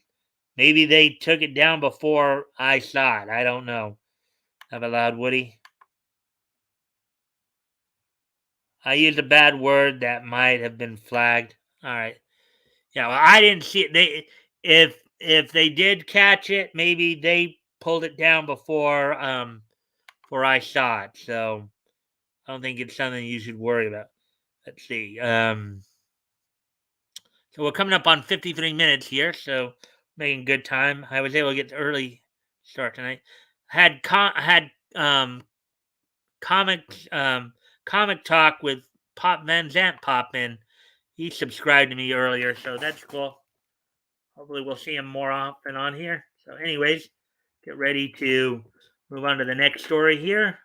Maybe they took it down before I saw it. I don't know. Have a loud Woody. I used a bad word that might have been flagged. All right. Yeah, well, I didn't see it. If they did catch it, maybe they pulled it down before I saw it. So I don't think it's something you should worry about. Let's see. So we're coming up on 53 minutes here, so making good time. I was able to get the early start tonight. Had comic comic talk with Pop Van Zant pop in. He subscribed to me earlier, so that's cool. Hopefully we'll see him more often on here. So anyways, get ready to move on to the next story here.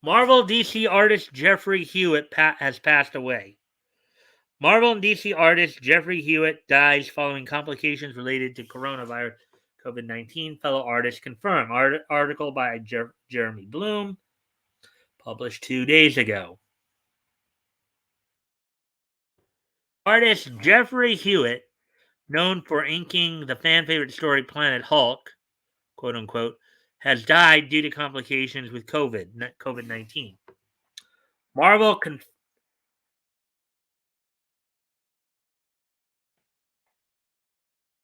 Marvel DC artist Jeffrey Hewitt has passed away. Marvel and DC artist Jeffrey Hewitt dies following complications related to coronavirus COVID-19. Fellow artist confirmed. Article by Jeremy Bloom, published 2 days ago. Artist Jeffrey Hewitt, known for inking the fan favorite story Planet Hulk, quote unquote, has died due to complications with COVID 19. Marvel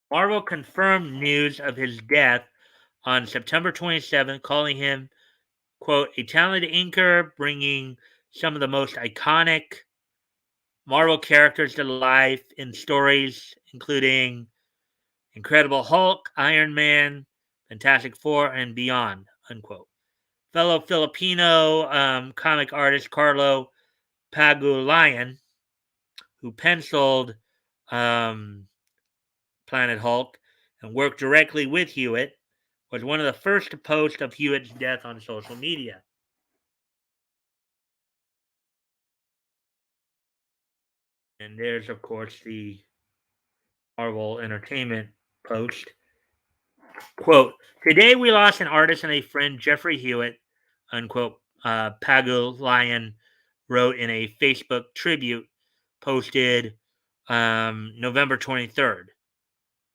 Marvel confirmed news of his death on September 27th, calling him, quote, a talented inker bringing some of the most iconic Marvel characters to life in stories including Incredible Hulk, Iron Man, Fantastic Four, and beyond, unquote. Fellow Filipino comic artist Carlo Pagulayan, who penciled um, Planet Hulk and worked directly with Hewitt, was one of the first to post of Hewitt's death on social media. And there's, of course, the Marvel Entertainment post. Quote, today we lost an artist and a friend, Jeffrey Hewitt, unquote, Pagulayan wrote in a Facebook tribute posted November 23rd.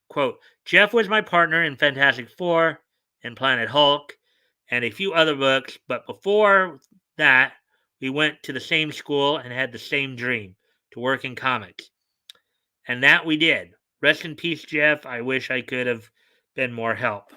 Quote, Jeff was my partner in Fantastic Four and Planet Hulk and a few other books, but before that, we went to the same school and had the same dream to work in comics. And that we did. Rest in peace, Jeff. I wish I could have been more help.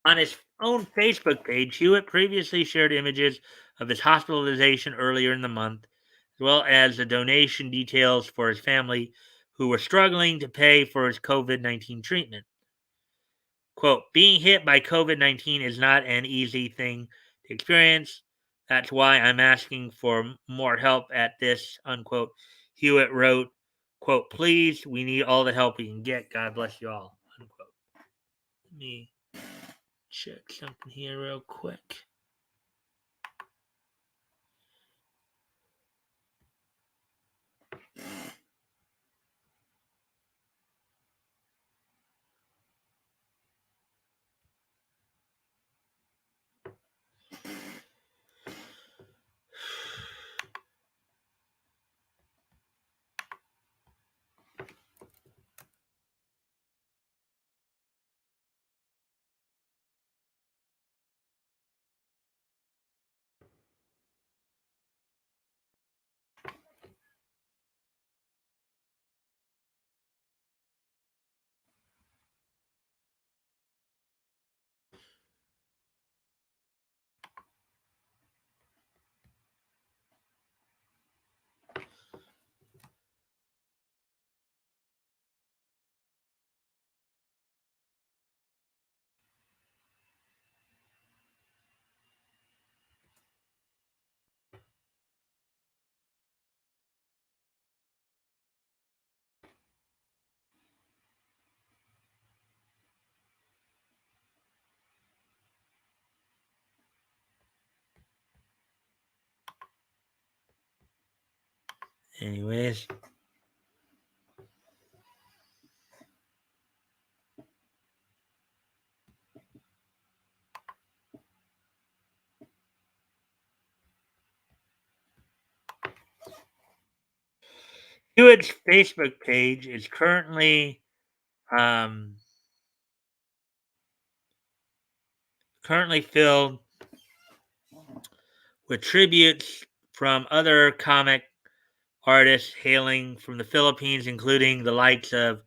On his own Facebook page, Hewitt previously shared images of his hospitalization earlier in the month, as well as the donation details for his family who were struggling to pay for his COVID 19 treatment. Quote, being hit by COVID 19 is not an easy thing to experience. That's why I'm asking for more help at this, unquote. Hewitt wrote, quote, "Please, we need all the help we can get. God bless you all," unquote. Let me check something here real quick. Anyways, Hewitt's Facebook page is um, currently filled with tributes from other comic artists hailing from the Philippines, including the likes of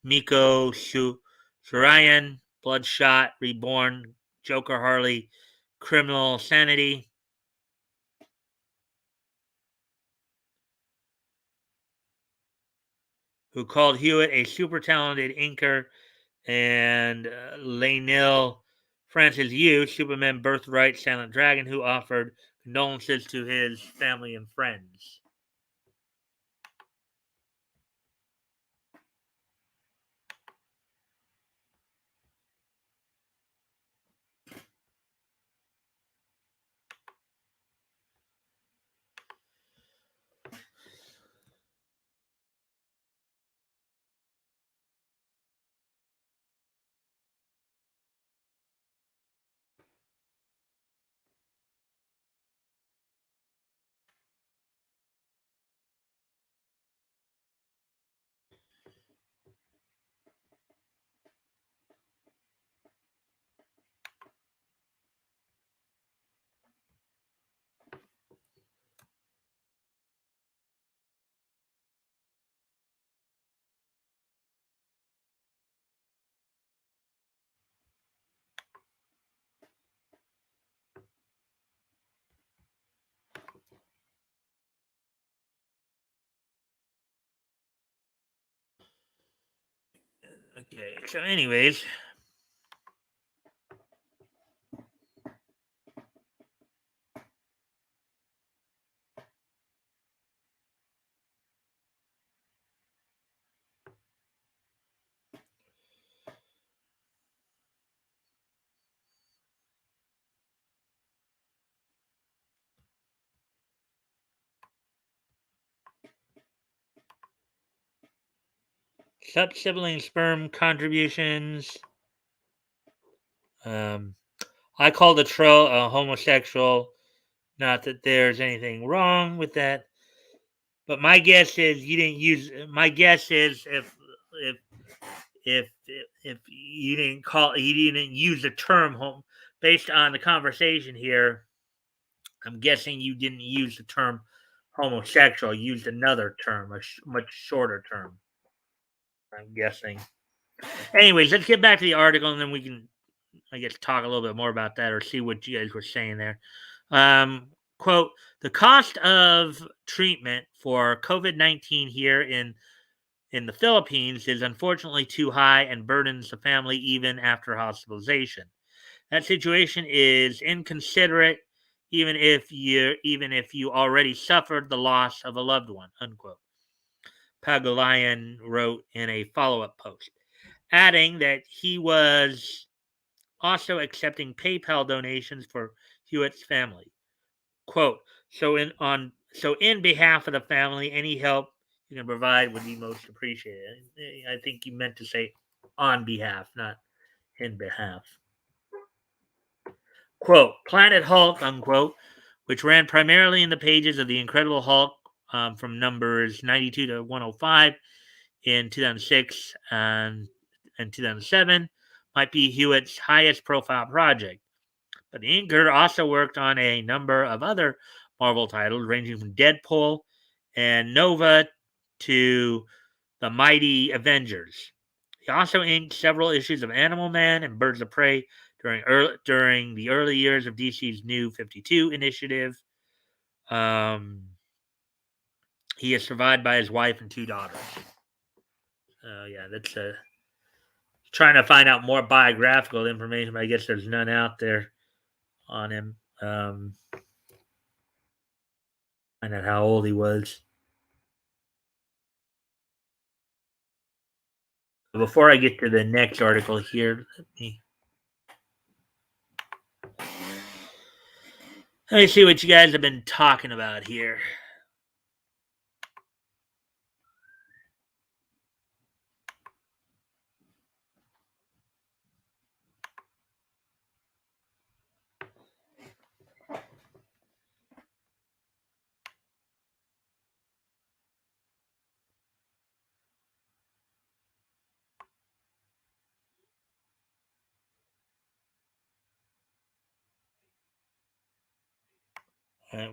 Miko Surayan, Bloodshot, Reborn, Joker Harley, Criminal Sanity, who called Hewitt a super talented inker, and Lainil Francis Yu, Superman Birthright Silent Dragon, who offered condolences to his family and friends. Okay, so anyways, sub-sibling sperm contributions. Um, I call the troll a homosexual. Not that there's anything wrong with that, but my guess is you didn't use. My guess is if if if you didn't use the term home based on the conversation here, I'm guessing you didn't use the term homosexual. You used another term, a much shorter term. I'm guessing. Anyways, let's get back to the article, and then we can, I guess, talk a little bit more about that or see what you guys were saying there. Quote: the cost of treatment for COVID-19 here in the Philippines is unfortunately too high and burdens the family even after hospitalization. That situation is inconsiderate, even if you already suffered the loss of a loved one. Unquote. Pagulayan wrote in a follow-up post, adding that he was also accepting PayPal donations for Hewitt's family. Quote, so in behalf of the family, any help you can provide would be most appreciated. I think you meant to say on behalf, not in behalf. Quote, Planet Hulk, unquote, which ran primarily in the pages of The Incredible Hulk from numbers 92 to 105 in 2006 and 2007, might be Hewitt's highest profile project. But the inker also worked on a number of other Marvel titles, ranging from Deadpool and Nova to the Mighty Avengers. He also inked several issues of Animal Man and Birds of Prey during the early years of DC's New 52 initiative. Um, he is survived by his wife and two daughters. Yeah, that's trying to find out more biographical information, but I guess there's none out there on him. Find out how old he was. Before I get to the next article here, let me see what you guys have been talking about here.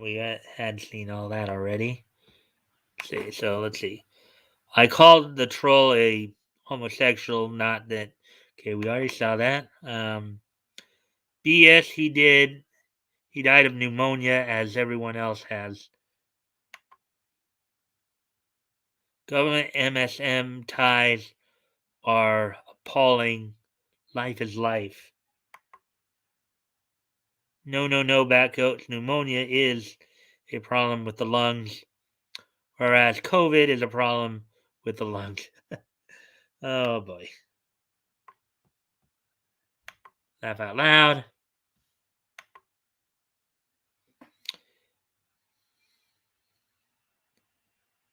We had seen all that already. Let's see. I called the troll a homosexual. Not that. Okay, we already saw that. BS. He did. He died of pneumonia, as everyone else has. Government MSM ties are appalling. Life is life. No, Batcoats. Pneumonia is a problem with the lungs, whereas COVID is a problem with the lungs. Oh boy. Laugh out loud.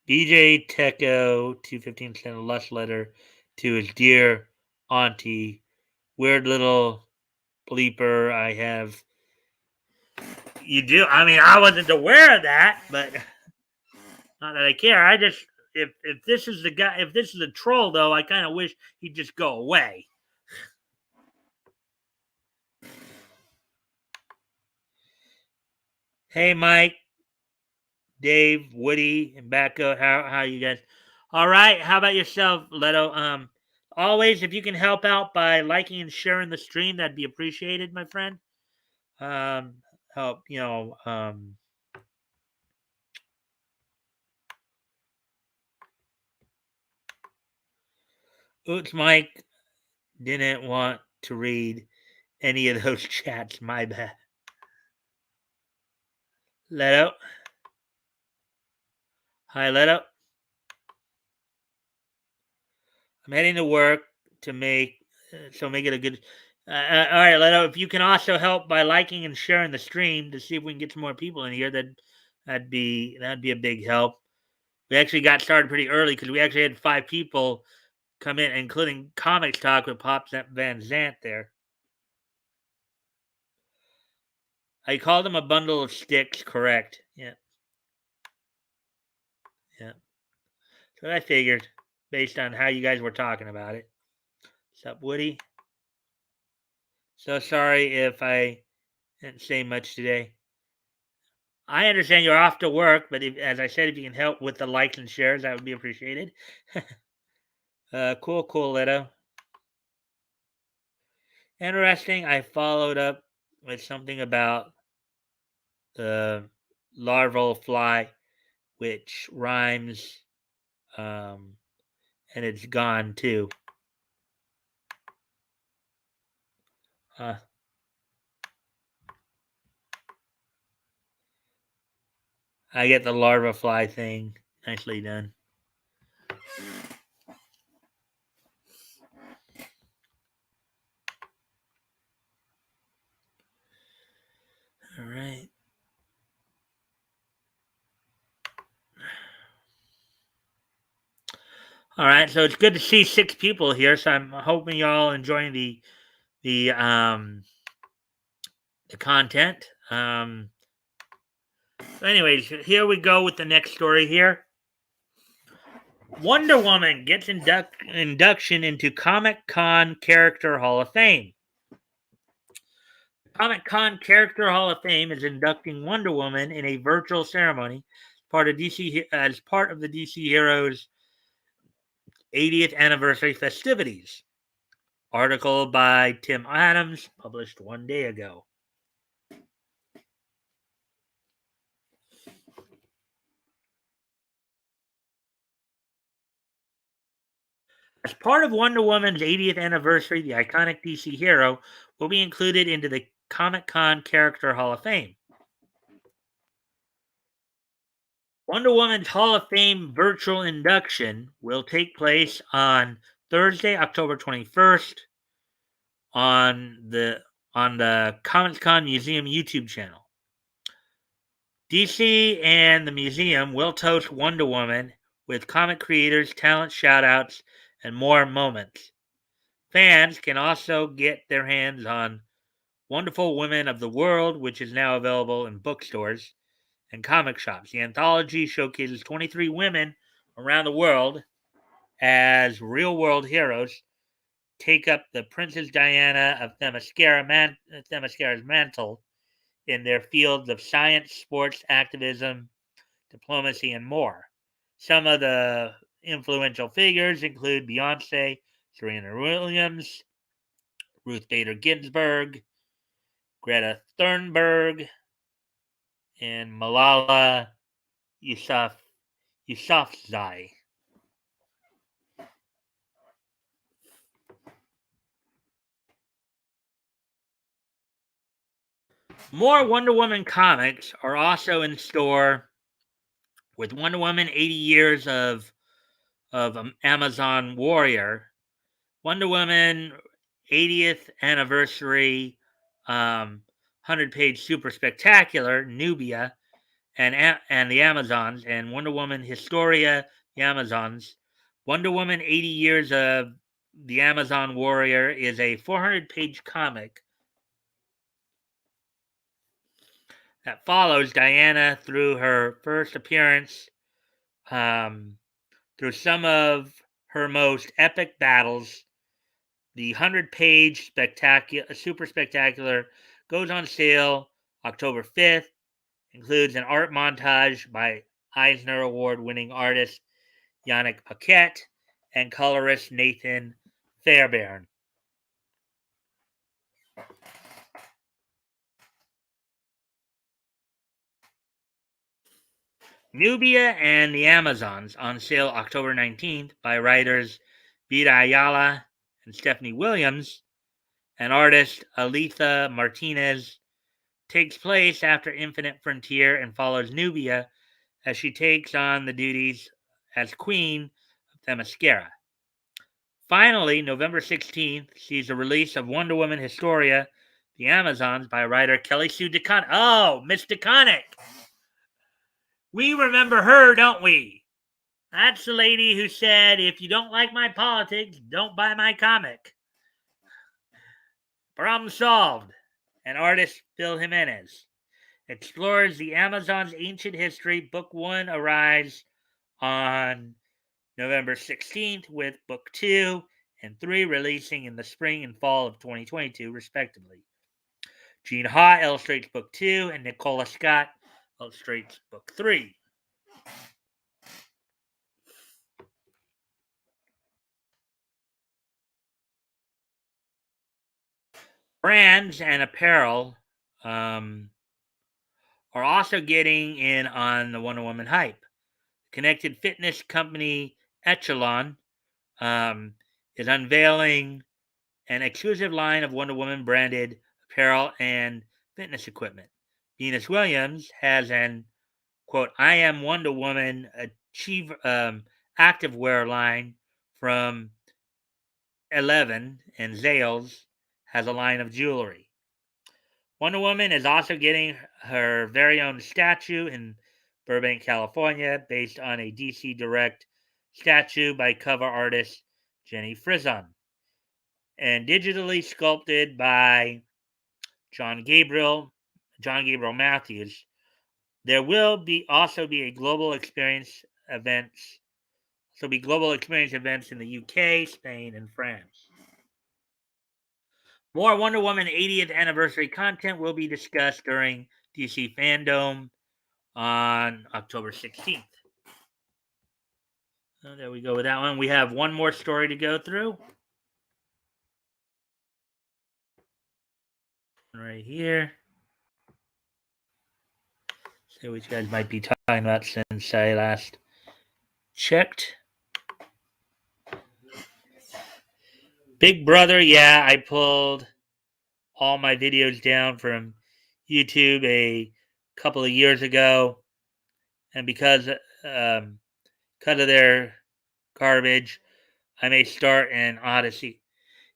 DJ Techo 215 sent a lush letter to his dear auntie. Weird little bleeper I have. You do? I mean, I wasn't aware of that, but not that I care. I just, if this is the guy, if this is a troll, though, I kind of wish he'd just go away. Hey, Mike, Dave, Woody, and Becca, how you guys? All right. How about yourself, Leto? Always, if you can help out by liking and sharing the stream, that'd be appreciated, my friend. Um, help, Oops, Mike didn't want to read any of those chats. My bad. Leto. Hi, Leto. I'm heading to work to make it a good. All right, Leto. If you can also help by liking and sharing the stream to see if we can get some more people in here, that'd be a big help. We actually got started pretty early because we actually had 5 people come in, including Comics Talk with Pop Van Zant there. I called him a bundle of sticks, correct. Yeah. Yeah. So I figured, based on how you guys were talking about it. What's up, Woody? So sorry if I didn't say much today. I understand you're off to work, but as I said, if you can help with the likes and shares, that would be appreciated. Cool, Leto. Interesting. I followed up with something about the larval fly, which rhymes, and it's gone too. I get the larva fly thing. Nicely done. All right. All right. So it's good to see 6 people here. So I'm hoping you're all enjoying the um the content. So anyways, here we go with the next story here. Wonder Woman gets induction into Comic Con Character Hall of Fame. Comic Con Character Hall of Fame is inducting Wonder Woman in a virtual ceremony as part of the DC Heroes 80th anniversary festivities. Article by Tim Adams, published one day ago. As part of Wonder Woman's 80th anniversary, the iconic DC hero will be included into the Comic Con Character Hall of Fame. Wonder Woman's Hall of Fame virtual induction will take place on Thursday, October 21st on the Comic Con Museum YouTube channel. DC and the museum will toast Wonder Woman with comic creators, talent shoutouts, and more moments. Fans can also get their hands on Wonderful Women of the World, which is now available in bookstores and comic shops. The anthology showcases 23 women around the world as real world heroes take up the Princess Diana of Themyscira's mantle in their fields of science, sports, activism, diplomacy, and more. Some of the influential figures include Beyonce, Serena Williams, Ruth Bader Ginsburg, Greta Thunberg, and Malala Yousafzai. More Wonder Woman comics are also in store with Wonder Woman 80 Years of Amazon Warrior, Wonder Woman 80th Anniversary 100-page Super Spectacular, Nubia, and the Amazons, and Wonder Woman Historia, the Amazons. Wonder Woman 80 Years of the Amazon Warrior is a 400-page comic that follows Diana through her first appearance, through some of her most epic battles. The 100-page super spectacular goes on sale October 5th. Includes an art montage by Eisner Award-winning artist Yannick Paquette and colorist Nathan Fairbairn. Nubia and the Amazons on sale October 19th by writers Vida Ayala and Stephanie Williams and artist Aletha Martinez, takes place after Infinite Frontier and follows Nubia as she takes on the duties as Queen of Themyscira. Finally, November 16th sees the release of Wonder Woman Historia, The Amazons by writer Kelly Sue DeConnick. Oh, Miss DeConnick! We remember her, don't we? That's the lady who said, if you don't like my politics, don't buy my comic. Problem solved. And artist Phil Jimenez explores the Amazon's ancient history. Book 1 arrives on November 16th, with Book 2 and 3 releasing in the spring and fall of 2022, respectively. Gene Ha illustrates Book 2, and Nicola Scott illustrates Book 3. Brands and apparel are also getting in on the Wonder Woman hype. Connected fitness company Echelon is unveiling an exclusive line of Wonder Woman branded apparel and fitness equipment. Venus Williams has an quote, I am Wonder Woman activewear line from 11 and Zales has a line of jewelry. Wonder Woman is also getting her very own statue in Burbank, California, based on a DC Direct statue by cover artist Jenny Frison and digitally sculpted by John Gabriel John Gabriel Matthews. There will be also be a global experience events. So be global experience events in the UK, Spain, and France. More Wonder Woman 80th anniversary content will be discussed during DC Fandom on October 16th. So there we go with that one. We have one more story to go through. Right here. See what you guys might be talking about since I last checked. Big Brother, yeah, I pulled all my videos down from YouTube a couple of years ago, and because of their garbage, I may start an Odyssey.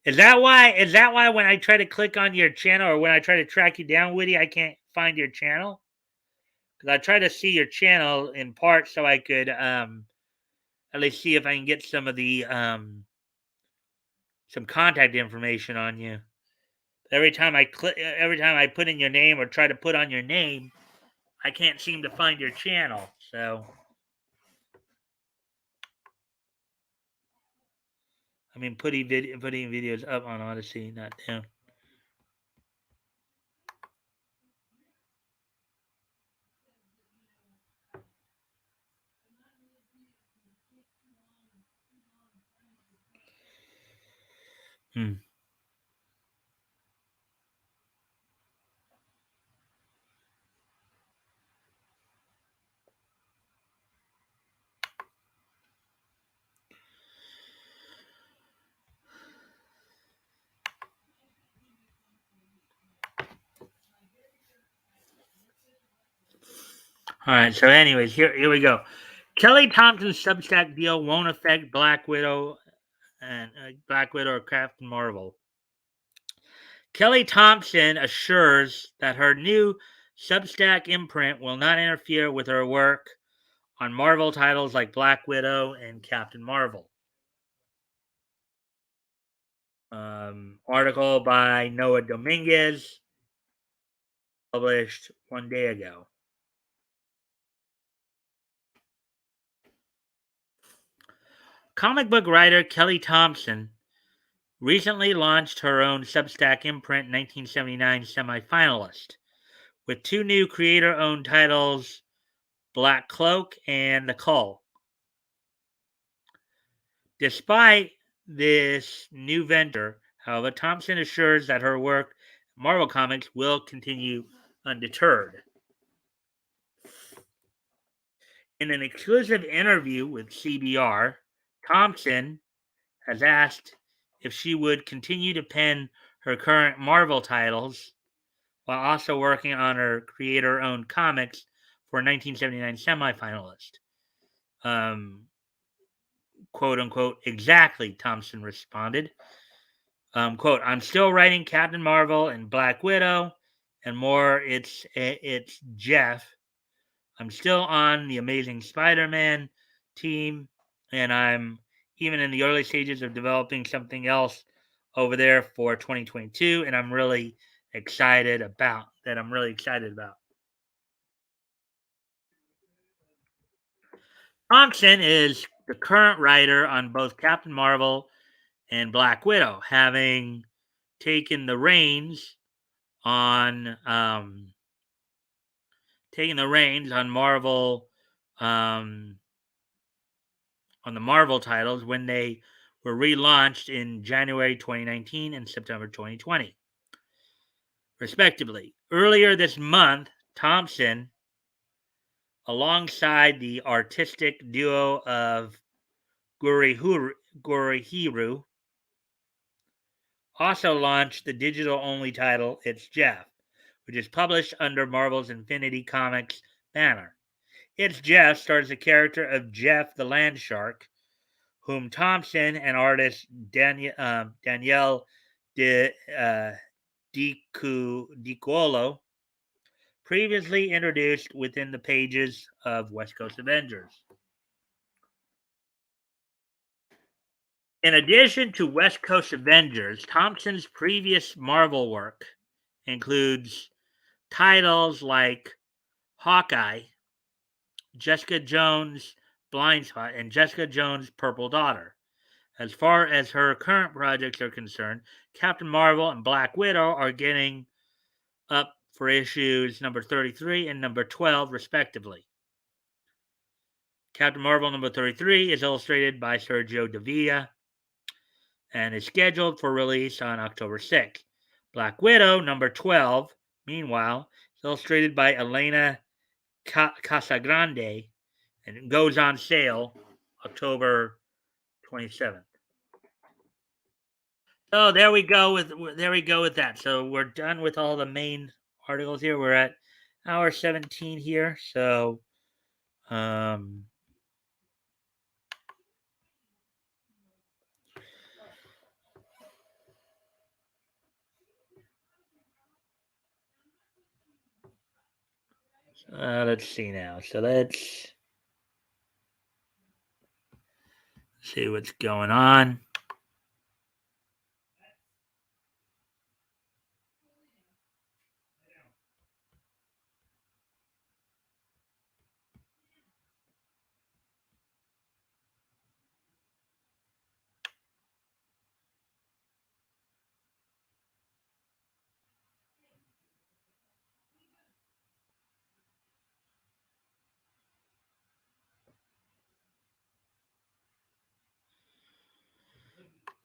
Is that why? Is that why when I try to click on your channel or when I try to track you down, Woody, I can't find your channel? Because I try to see your channel in part so I could at least see if I can get some of the some contact information on you. Every time I put in your name or try to put on your name, I can't seem to find your channel. So I mean, putting videos up on Odyssey, not down. Hmm. All right. So, anyways, here we go. Kelly Thompson's Substack deal won't affect Black Widow or Captain Marvel. Kelly Thompson assures that her new Substack imprint will not interfere with her work on Marvel titles like Black Widow and Captain Marvel. Article by Noah Dominguez, published one day ago. Comic book writer Kelly Thompson recently launched her own Substack imprint 1979 semifinalist with two new creator owned titles, Black Cloak and The Cull. Despite this new venture, however, Thompson assures that her work at Marvel Comics will continue undeterred. In an exclusive interview with CBR, Thompson has asked if she would continue to pen her current Marvel titles while also working on her creator-owned comics for 1979 semifinalist. Quote unquote, exactly, Thompson responded. Quote, I'm still writing Captain Marvel and Black Widow and more. It's Jeff. I'm still on the Amazing Spider-Man team, and I'm even in the early stages of developing something else over there for 2022, and I'm really excited about. Thompson is the current writer on both Captain Marvel and Black Widow, having taken the reins on Marvel, on the Marvel titles when they were relaunched in January 2019 and September 2020, respectively. Earlier this month, Thompson, alongside the artistic duo of Gurihiru, also launched the digital-only title It's Jeff, which is published under Marvel's Infinity Comics banner. It's Jeff stars the character of Jeff the Land Shark, whom Thompson and artist Danielle DiCuolo previously introduced within the pages of West Coast Avengers. In addition to West Coast Avengers, Thompson's previous Marvel work includes titles like Hawkeye, Jessica Jones' Blind Spot, and Jessica Jones' Purple Daughter. As far as her current projects are concerned, Captain Marvel and Black Widow are getting up for issues number 33 and number 12, respectively. Captain Marvel number 33 is illustrated by Sergio Davia and is scheduled for release on October 6th. Black Widow number 12, meanwhile, is illustrated by Elena Casagrande and it goes on sale October 27th. So there we go with that. So we're done with all the main articles here. We're at hour 17 here. So um let's see now. So let's see what's going on.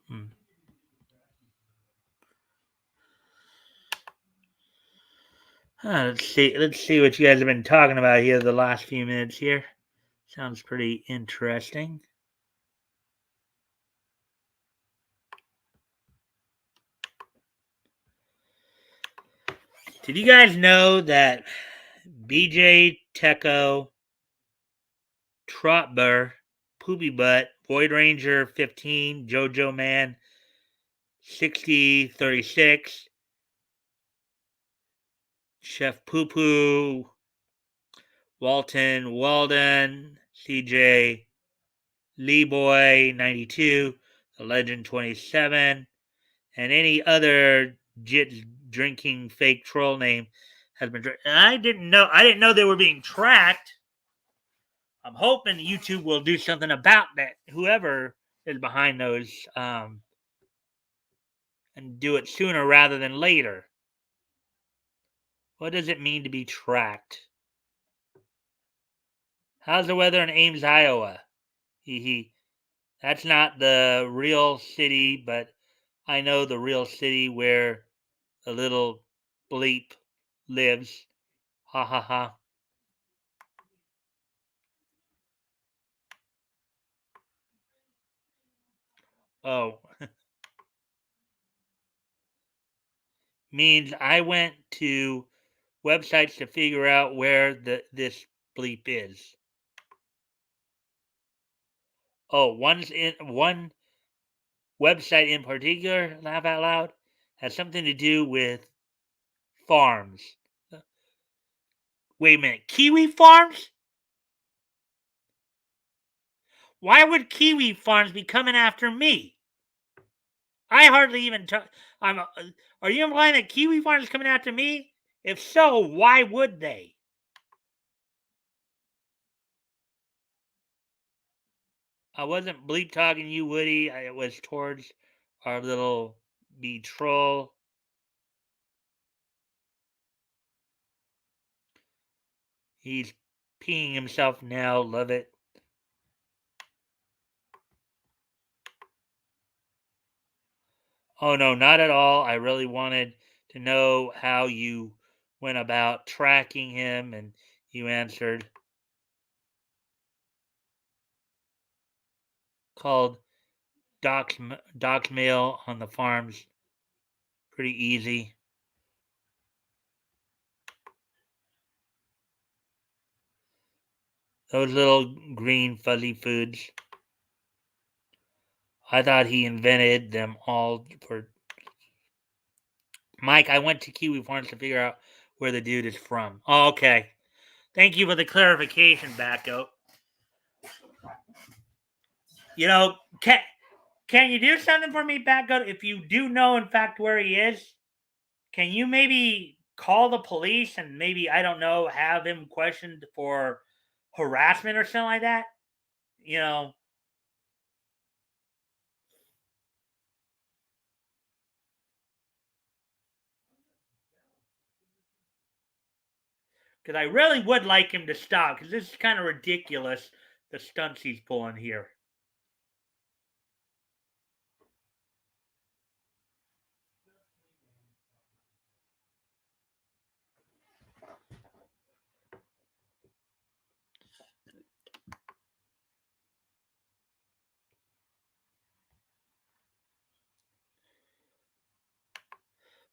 Hmm. Let's see what you guys have been talking about here the last few minutes here. Sounds pretty interesting. Did you guys know that BJ Teco, Trotber, Poopy Butt, Void Ranger 15, JoJo Man 6036, Chef Poo Poo, Walton Walden, CJ Lee Boy 92, The Legend 27, and any other jit drinking fake troll name has been. I didn't know they were being tracked. I'm hoping YouTube will do something about that. Whoever is behind those, and do it sooner rather than later. What does it mean to be tracked? How's the weather in Ames, Iowa? Hee hee. That's not the real city, but I know the real city where the little bleep lives. Ha ha ha. Oh, means I went to websites to figure out where this bleep is. Oh, one website in particular, laugh out loud, has something to do with farms. Wait a minute, kiwi farms? Why would kiwi farms be coming after me? I hardly even talk. I'm. Are you implying that kiwi farms coming after me? If so, why would they? I wasn't bleep talking you, Woody. It was towards our little bee troll. He's peeing himself now. Love it. Oh no, not at all. I really wanted to know how you went about tracking him, and you answered. Called Doc's mail on the farms. Pretty easy. Those little green fuzzy foods. I thought he invented them all for Mike. I went to Kiwi Farms to figure out where the dude is from. Oh, okay. Thank you for the clarification, Backo. You know, can you do something for me, Backo? If you do know, in fact, where he is, can you maybe call the police and maybe, I don't know, have him questioned for harassment or something like that? You know, because I really would like him to stop because this is kind of ridiculous, the stunts he's pulling here.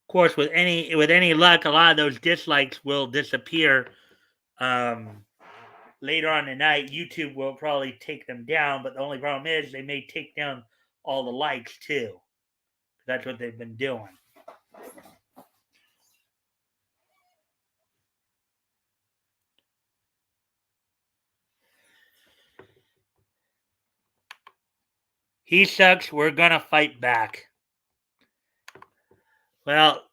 Of course, with any luck, a lot of those dislikes will disappear. Um, Later on tonight, YouTube will probably take them down, but the only problem is they may take down all the likes too. That's what they've been doing. He sucks. We're gonna fight back. Well,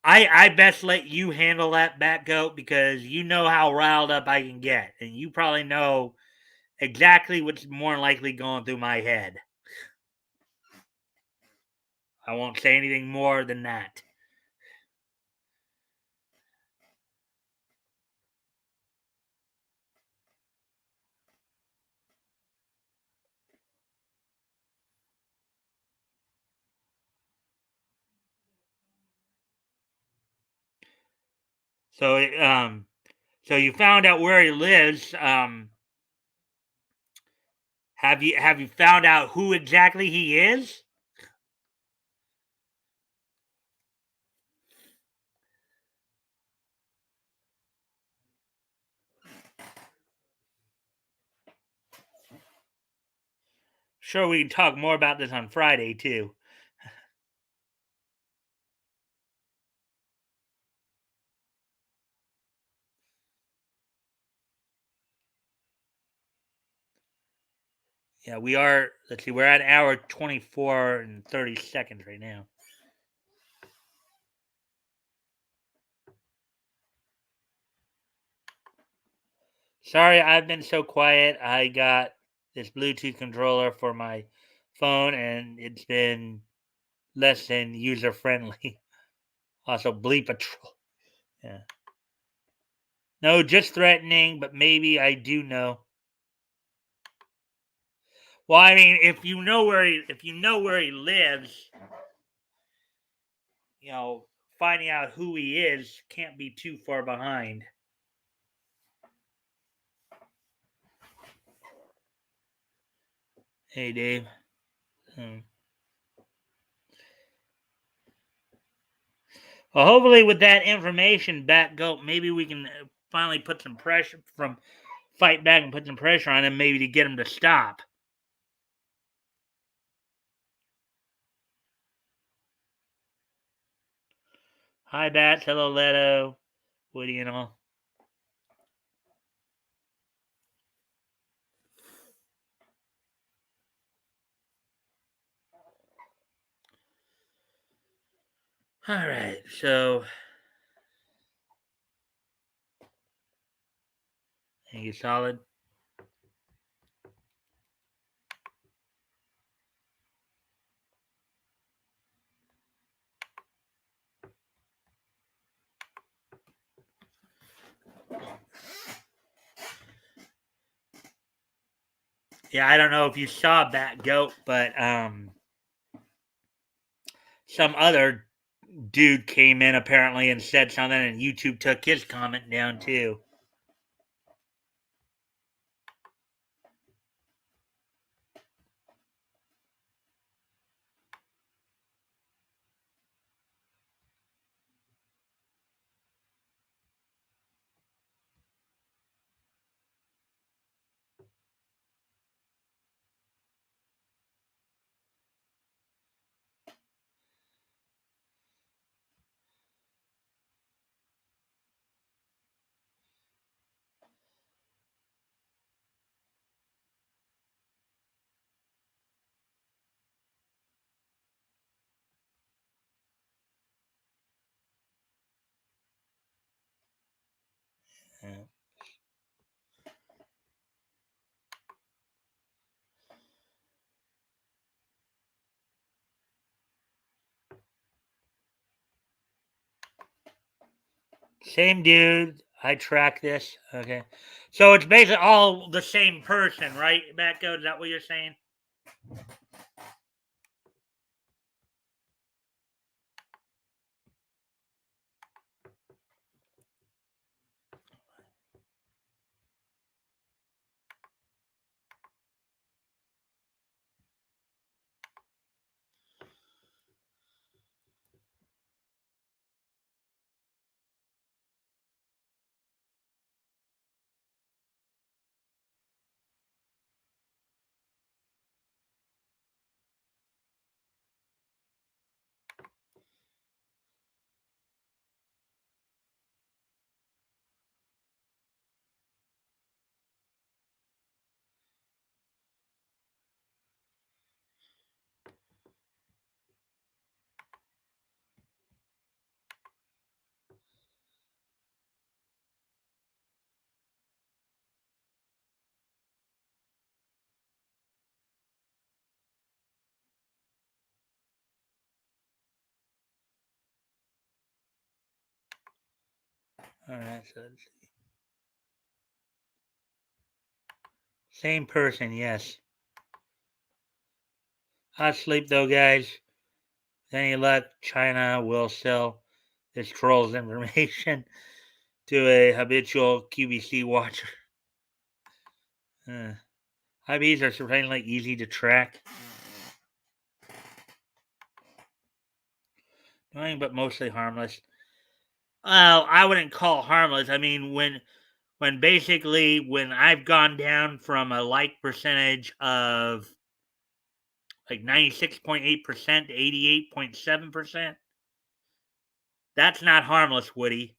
I best let you handle that, back goat, because you know how riled up I can get, and you probably know exactly what's more likely going through my head. I won't say anything more than that. So, so you found out where he lives. Have you found out who exactly he is? Sure, we can talk more about this on Friday too. Yeah, we are. Let's see, we're at hour 24 and 30 seconds right now. Sorry, I've been so quiet. I got this Bluetooth controller for my phone, and it's been less than user friendly. Also, bleep patrol. Yeah. No, just threatening, but maybe I do know. Well, I mean, if you know where he lives, you know, finding out who he is can't be too far behind. Hey, Dave. Hmm. Well, hopefully, with that information back, go. Maybe we can finally put some pressure from fight back and put some pressure on him, maybe to get him to stop. Hi, Bats. Hello, Leto. Woody and all. All right, so are you solid? Yeah, I don't know if you saw Bat Goat, but some other dude came in apparently and said something, and YouTube took his comment down too. Same dude. I track this. Okay. So it's basically all the same person, right? Becco, is that what you're saying? All right. So same person, yes. Hot sleep though, guys. Any luck, China will sell its trolls information to a habitual QVC watcher. IBs are surprisingly easy to track. Annoying, but mostly harmless. Well, I wouldn't call harmless. I mean, when I've gone down from a like percentage of like 96.8% to 88.7%, that's not harmless, Woody.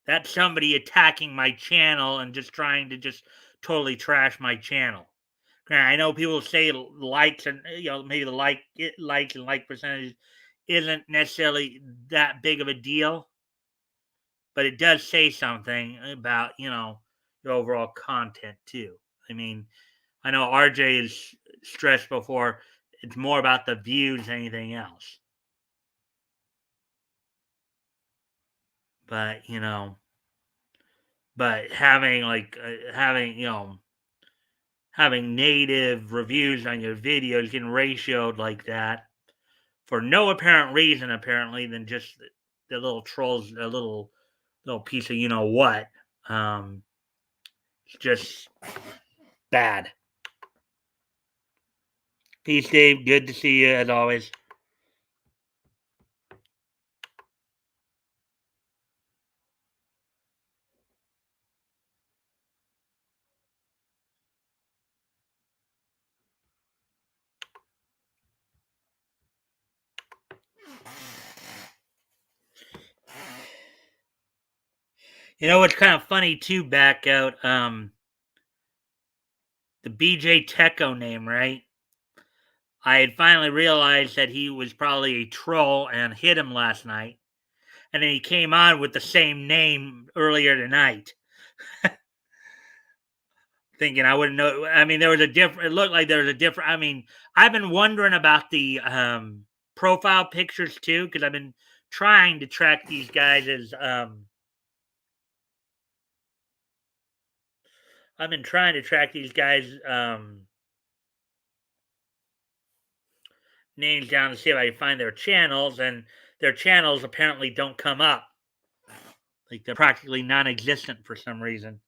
That's somebody attacking my channel and just trying to just totally trash my channel. I know people say likes and maybe the likes and like percentage isn't necessarily that big of a deal, but it does say something about your overall content too. I mean, I know RJ is stressed before. It's more about the views than anything else. But having having native reviews on your videos getting ratioed like that for no apparent reason, apparently, than just the little trolls, a little piece of what. Um, it's just bad. Peace, Dave. Good to see you as always. You know what's kind of funny too? Back out the BJ Techo name, right? I had finally realized that he was probably a troll and hit him last night, and then he came on with the same name earlier tonight. Thinking I wouldn't know. I mean, there was a different. It looked like there was a different. I mean, I've been wondering about the profile pictures too, because I've been trying to track these guys as I've been trying to track these guys names down to see if I can find their channels, and their channels apparently don't come up. Like they're practically non-existent for some reason.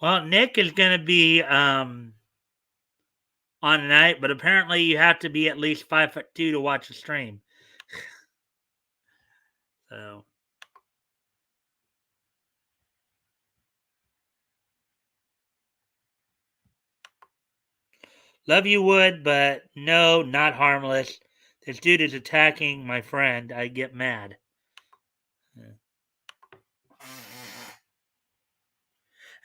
Well, Nick is going to be on tonight, but apparently you have to be at least 5'2" to watch the stream. So love you, Wood, but no, not harmless. This dude is attacking my friend. I get mad.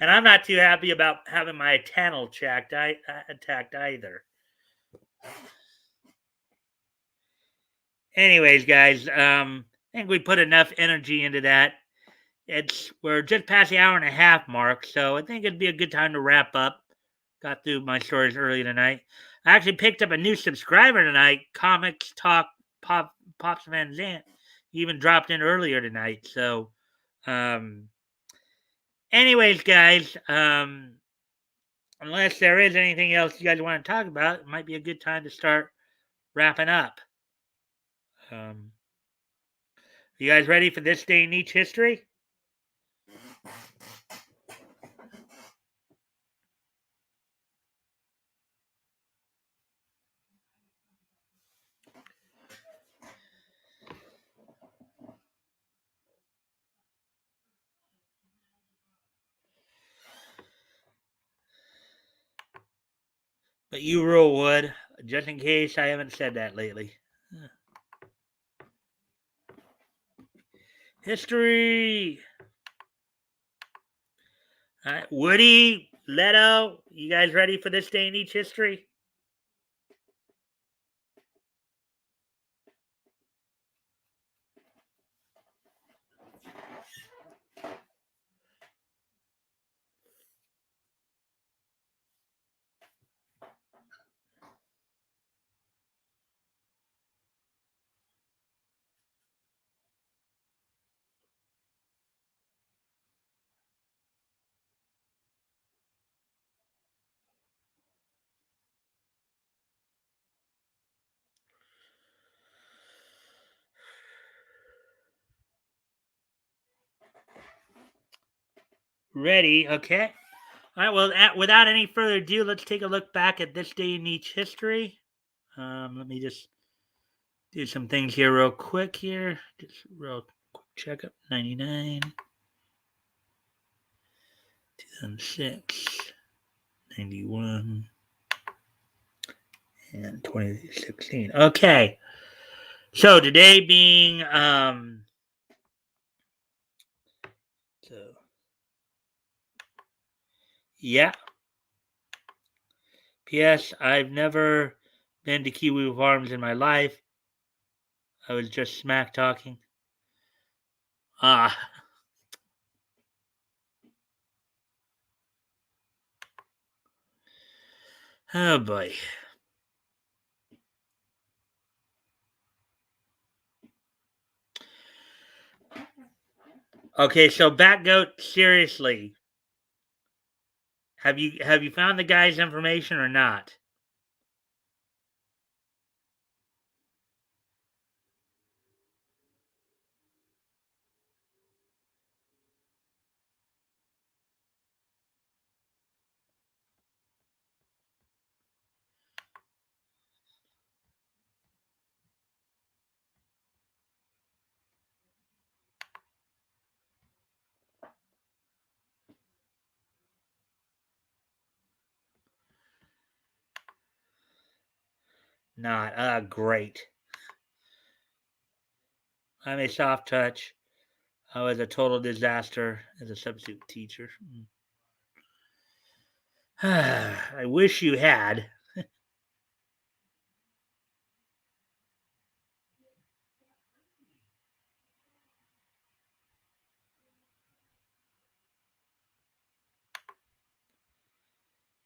And I'm not too happy about having my channel attacked either. Anyways, guys, I think we put enough energy into that. We're just past the hour and a half mark, so I think it'd be a good time to wrap up. Got through my stories early tonight. I actually picked up a new subscriber tonight, Comics Talk Pops Van Zant. He even dropped in earlier tonight. So, um, anyways, guys, unless there is anything else you guys want to talk about, it might be a good time to start wrapping up. You guys ready for this day in each history? But you rule, Wood, just in case I haven't said that lately. History. All right, Woody, Leto, you guys ready for this day in each history? Ready, okay. All right, well, without any further ado, let's take a look back at this day in each history. Let me just do some things here real quick here. Just real quick checkup. 99, 2006, 91, and 2016. Okay. So today being so yeah. P.S. I've never been to Kiwi Farms in my life. I was just smack talking. Ah. Oh boy. Okay, so Batgoat, seriously, have you found the guy's information or not? Not. Great. I'm a soft touch. I was a total disaster as a substitute teacher. I wish you had.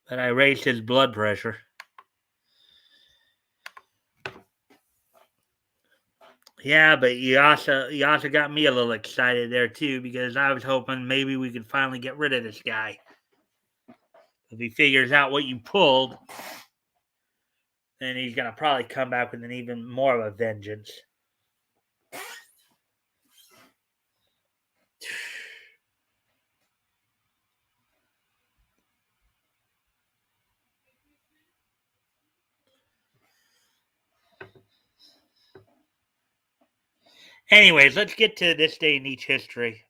But I raised his blood pressure. Yeah, but you also got me a little excited there too because I was hoping maybe we could finally get rid of this guy. If he figures out what you pulled, then he's gonna probably come back with an even more of a vengeance. Anyways, let's get to this day in each history,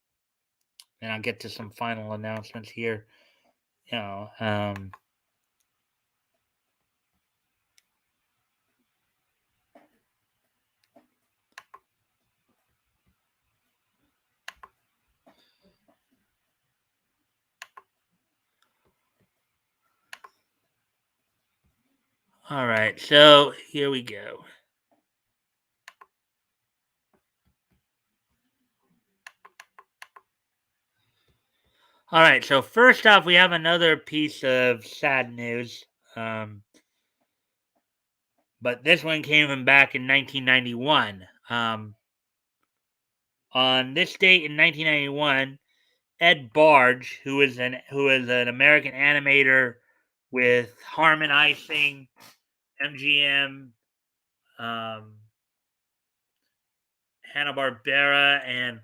and I'll get to some final announcements here. You know, all right, so here we go. All right, so first off, we have another piece of sad news. But this one came from back in 1991. On this date in 1991, Ed Barge, who is an American animator with Harmon Icing, MGM, um, Hanna Barbera, and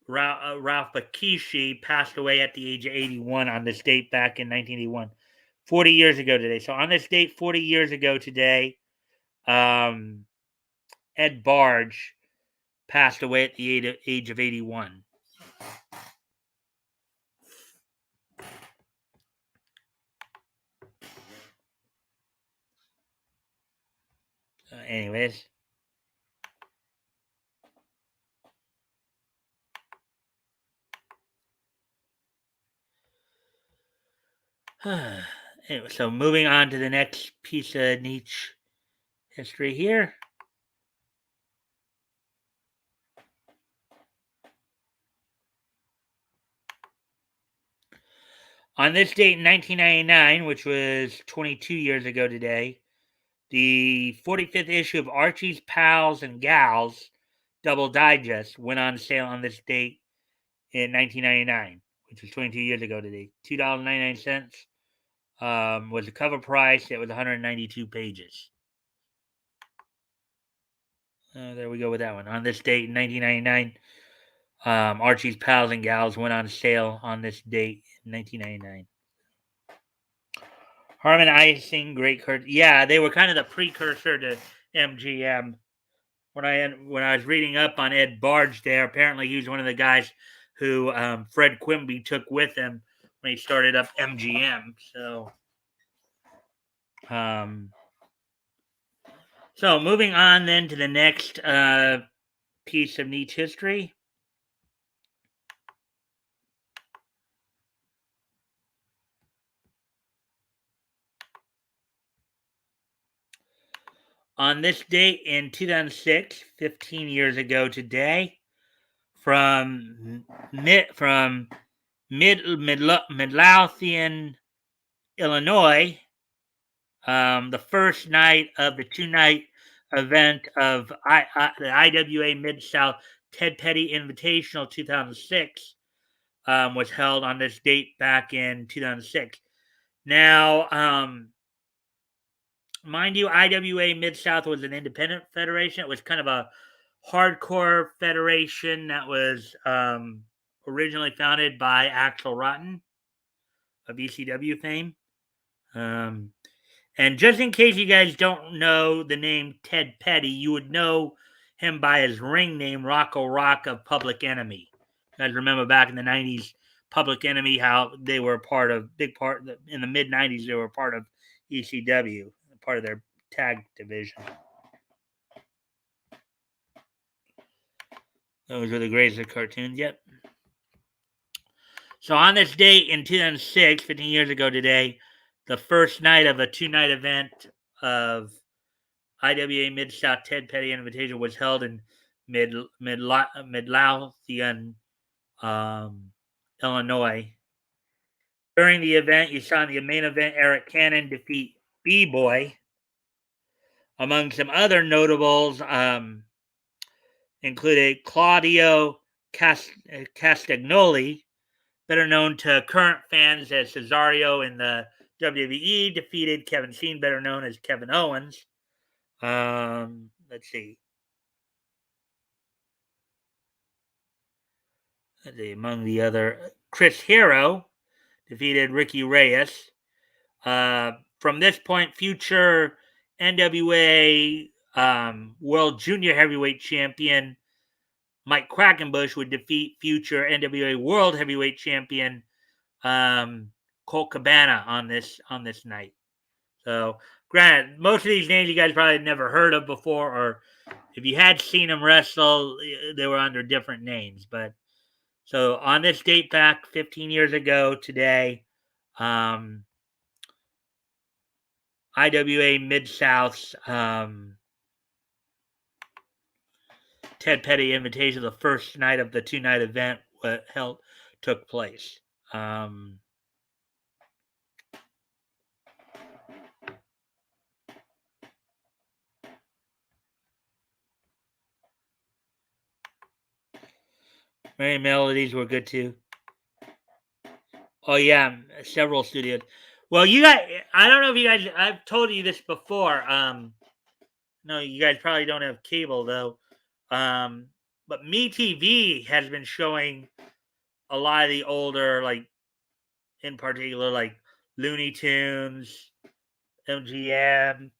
Ralph Bakshi, passed away at the age of 81 on this date back in 1981, 40 years ago today. So on this date, 40 years ago today, um, Ed Barge passed away at the age of 81. Anyways. Anyway, so moving on to the next piece of niche history here. On this date in 1999, which was 22 years ago today, the 45th issue of Archie's Pals and Gals Double Digest went on sale on this date in 1999, which was 22 years ago today. $2.99 was the cover price. It was 192 pages. There we go with that one. On this date in 1999, Archie's Pals and Gals went on sale on this date in 1999. Harmon Icing, great yeah, they were kind of the precursor to MGM. When I was reading up on Ed Barge there, apparently he was one of the guys who Fred Quimby took with him when he started up MGM. So moving on then to the next piece of niche history. On this date in 2006, 15 years ago today, from Midlothian, Illinois, the first night of the two-night event of the IWA Mid-South Ted Petty Invitational 2006 was held on this date back in 2006. Now, mind you, IWA Mid-South was an independent federation. It was kind of a hardcore federation that was originally founded by Axel Rotten of ECW fame. And just in case you guys don't know the name Ted Petty, you would know him by his ring name, Rocco Rock of Public Enemy. You guys remember back in the 90s, Public Enemy, how they were in the mid 90s, they were part of ECW, part of their tag division. Those were the greatest of cartoons yet. So on this date in 2006, 15 years ago today, the first night of a two-night event of IWA Mid-South Ted Petty Invitation was held in Midlothian, Illinois. During the event, you saw in the main event Eric Cannon defeat B-Boy. Among some other notables included Claudio Castagnoli, better known to current fans as Cesario in the WWE, defeated Kevin Steen, better known as Kevin Owens. Let's see. Among the other, Chris Hero defeated Ricky Reyes. From this point, future NWA World Junior Heavyweight Champion Mike Quackenbush would defeat future NWA World Heavyweight Champion Colt Cabana on this night. So, granted, most of these names you guys probably never heard of before, or if you had seen them wrestle, they were under different names. But so on this date back 15 years ago today, IWA Mid-South's Ted Petty Invitation, the first night of the two-night event took place. Many melodies were good too. Oh yeah, several studios. Well, you guys, I don't know if you guys, I've told you this before. No, you guys probably don't have cable though. But MeTV has been showing a lot of the older, like in particular, like Looney Tunes, MGM,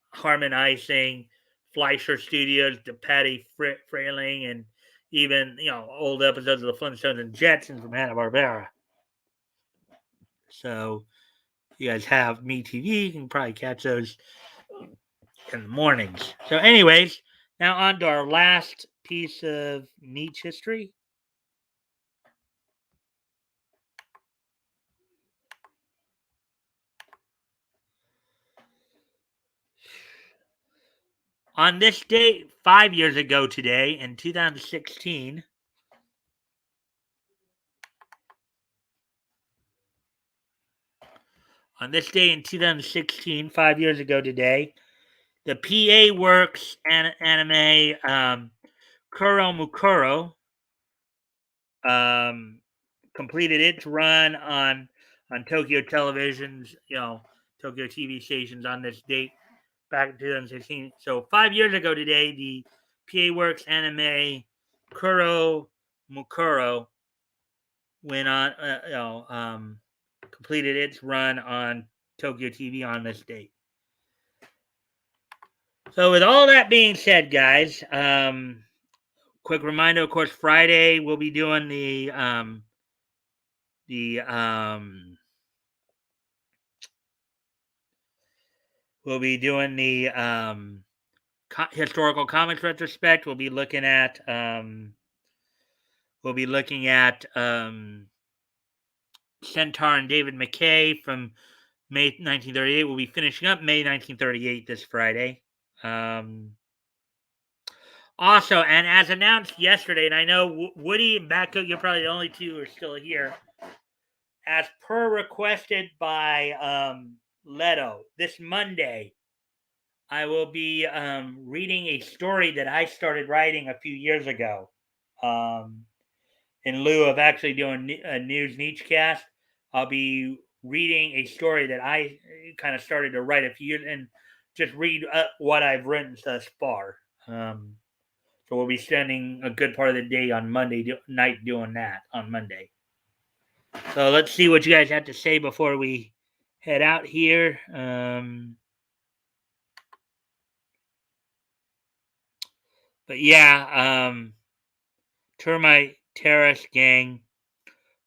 Harmon Icing, Fleischer Studios, the Patty Frailing, and even old episodes of the Flintstones and Jetsons from Hanna-Barbera. So you guys have MeTV, you can probably catch those in the mornings. So, anyways, now on to our last piece of niche history. On this date, 5 years ago today, in 2016, on this day in 2016, 5 years ago today, the PA Works anime Kuro Mukuro completed its run on Tokyo Television's, Tokyo TV stations on this date back in 2016. So 5 years ago today, the PA Works anime Kuro Mukuro went on, completed its run on Tokyo TV on this date. So with all that being said, guys, quick reminder, of course, Friday we'll be doing we'll be doing the historical comics retrospect. We'll be looking at Centaur and David McKay from May 1938. We'll be finishing up May 1938 this Friday. Also, and as announced yesterday, and I know Woody and Batcook, you're probably the only two who are still here, as per requested by Leto, this Monday, I will be reading a story that I started writing a few years ago. In lieu of actually doing a news niche cast, I'll be reading a story that I kind of started to write a few years and just read what I've written thus far. So we'll be spending a good part of the day on Monday night doing that on Monday. So let's see what you guys have to say before we head out here. But yeah, Termite Terrace Gang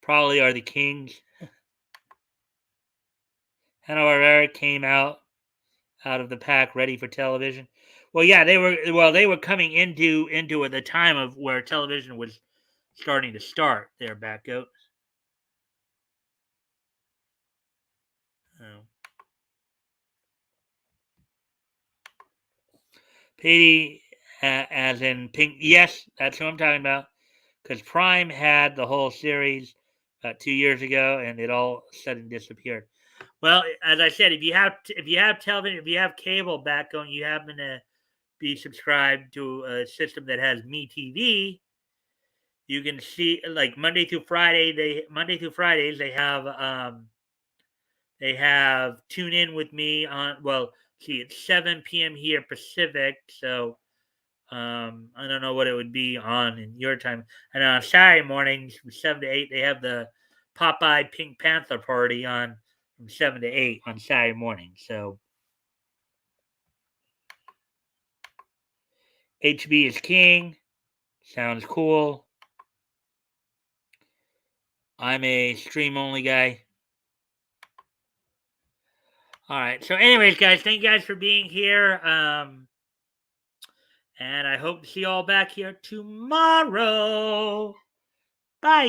probably are the kings. Hanna-Barbera came out of the pack ready for television. Well, yeah, they were coming into at the time of where television was starting to start there, back out. Oh. Petey, as in Pink. Yes, that's what I'm talking about. Because Prime had the whole series 2 years ago, and it all suddenly disappeared. Well, as I said, if you have television, if you have cable back on, you happen to be subscribed to a system that has MeTV, you can see like Monday through Fridays they have Tune In With Me on. Well, see, it's 7 p.m. here Pacific, so I don't know what it would be on in your time. And on Saturday mornings from 7 to 8, they have the Popeye Pink Panther party on from 7 to 8 on Saturday morning. So HB is king. Sounds cool. I'm a stream only guy. All right. So, anyways, guys, thank you guys for being here. And I hope to see you all back here tomorrow. Bye.